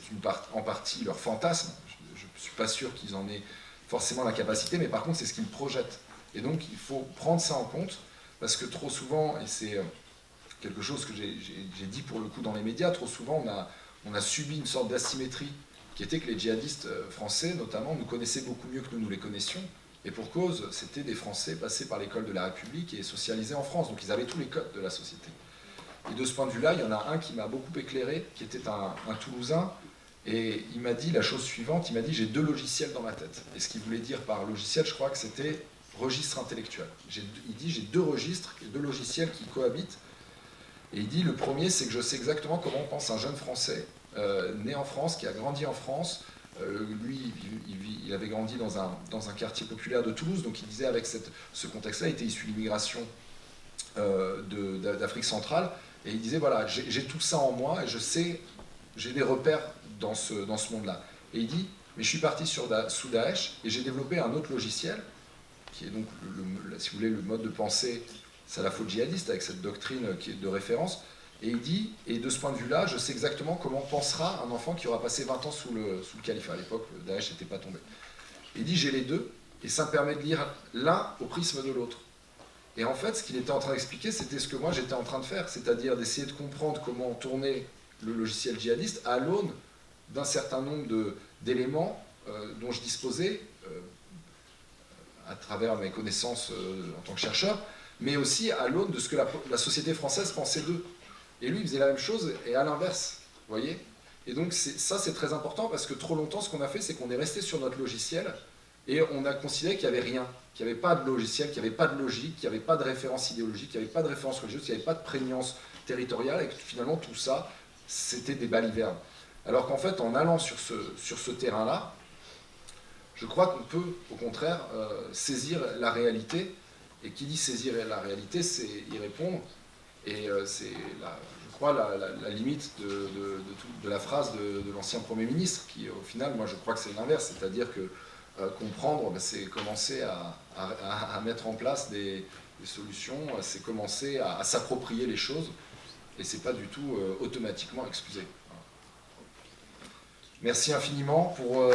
en partie leur fantasme. Je ne suis pas sûr qu'ils en aient forcément la capacité, mais par contre, c'est ce qu'ils projettent. Et donc, il faut prendre ça en compte, parce que trop souvent, et c'est quelque chose que j'ai dit pour le coup dans les médias, trop souvent, on a subi une sorte d'asymétrie, qui était que les djihadistes français, notamment, nous connaissaient beaucoup mieux que nous les connaissions. Et pour cause, c'était des Français passés par l'école de la République et socialisés en France. Donc ils avaient tous les codes de la société. Et de ce point de vue-là, il y en a un qui m'a beaucoup éclairé, qui était un Toulousain. Et il m'a dit la chose suivante, il m'a dit « j'ai 2 logiciels dans ma tête ». Et ce qu'il voulait dire par logiciel, je crois que c'était registre intellectuel. Il dit « j'ai 2 registres, 2 logiciels qui cohabitent ». Et il dit « le premier, c'est que je sais exactement comment pense un jeune Français, né en France, qui a grandi en France ». Lui, il avait grandi dans un quartier populaire de Toulouse, donc il disait avec ce contexte-là, il était issu de l'immigration d'Afrique centrale, et il disait voilà, j'ai tout ça en moi, et je sais, j'ai des repères dans ce monde-là. Et il dit, mais je suis parti sous Daesh, et j'ai développé un autre logiciel, qui est donc, si vous voulez, le mode de pensée salafo-djihadiste, avec cette doctrine qui est de référence, Et il dit, et de ce point de vue-là, je sais exactement comment pensera un enfant qui aura passé 20 ans sous le califat. À l'époque, Daesh n'était pas tombé. Il dit, j'ai les deux, et ça me permet de lire l'un au prisme de l'autre. Et en fait, ce qu'il était en train d'expliquer, c'était ce que moi j'étais en train de faire, c'est-à-dire d'essayer de comprendre comment tourner le logiciel djihadiste à l'aune d'un certain nombre d'éléments dont je disposais à travers mes connaissances en tant que chercheur, mais aussi à l'aune de ce que la société française pensait d'eux. Et lui, il faisait la même chose, et à l'inverse, vous voyez. Et donc ça, c'est très important, parce que trop longtemps, ce qu'on a fait, c'est qu'on est resté sur notre logiciel, et on a considéré qu'il n'y avait rien, qu'il n'y avait pas de logiciel, qu'il n'y avait pas de logique, qu'il n'y avait pas de référence idéologique, qu'il n'y avait pas de référence religieuse, qu'il n'y avait pas de prégnance territoriale, et que finalement, tout ça, c'était des balivernes. Alors qu'en fait, en allant sur ce terrain-là, je crois qu'on peut, au contraire, saisir la réalité. Et qui dit saisir la réalité, c'est y répondre. Et c'est, je crois, la limite de la phrase de l'ancien Premier ministre, qui, au final, moi, je crois que c'est l'inverse. C'est-à-dire que comprendre, c'est commencer à mettre en place des solutions, c'est commencer à s'approprier les choses. Et c'est pas du tout automatiquement excusé. Merci infiniment pour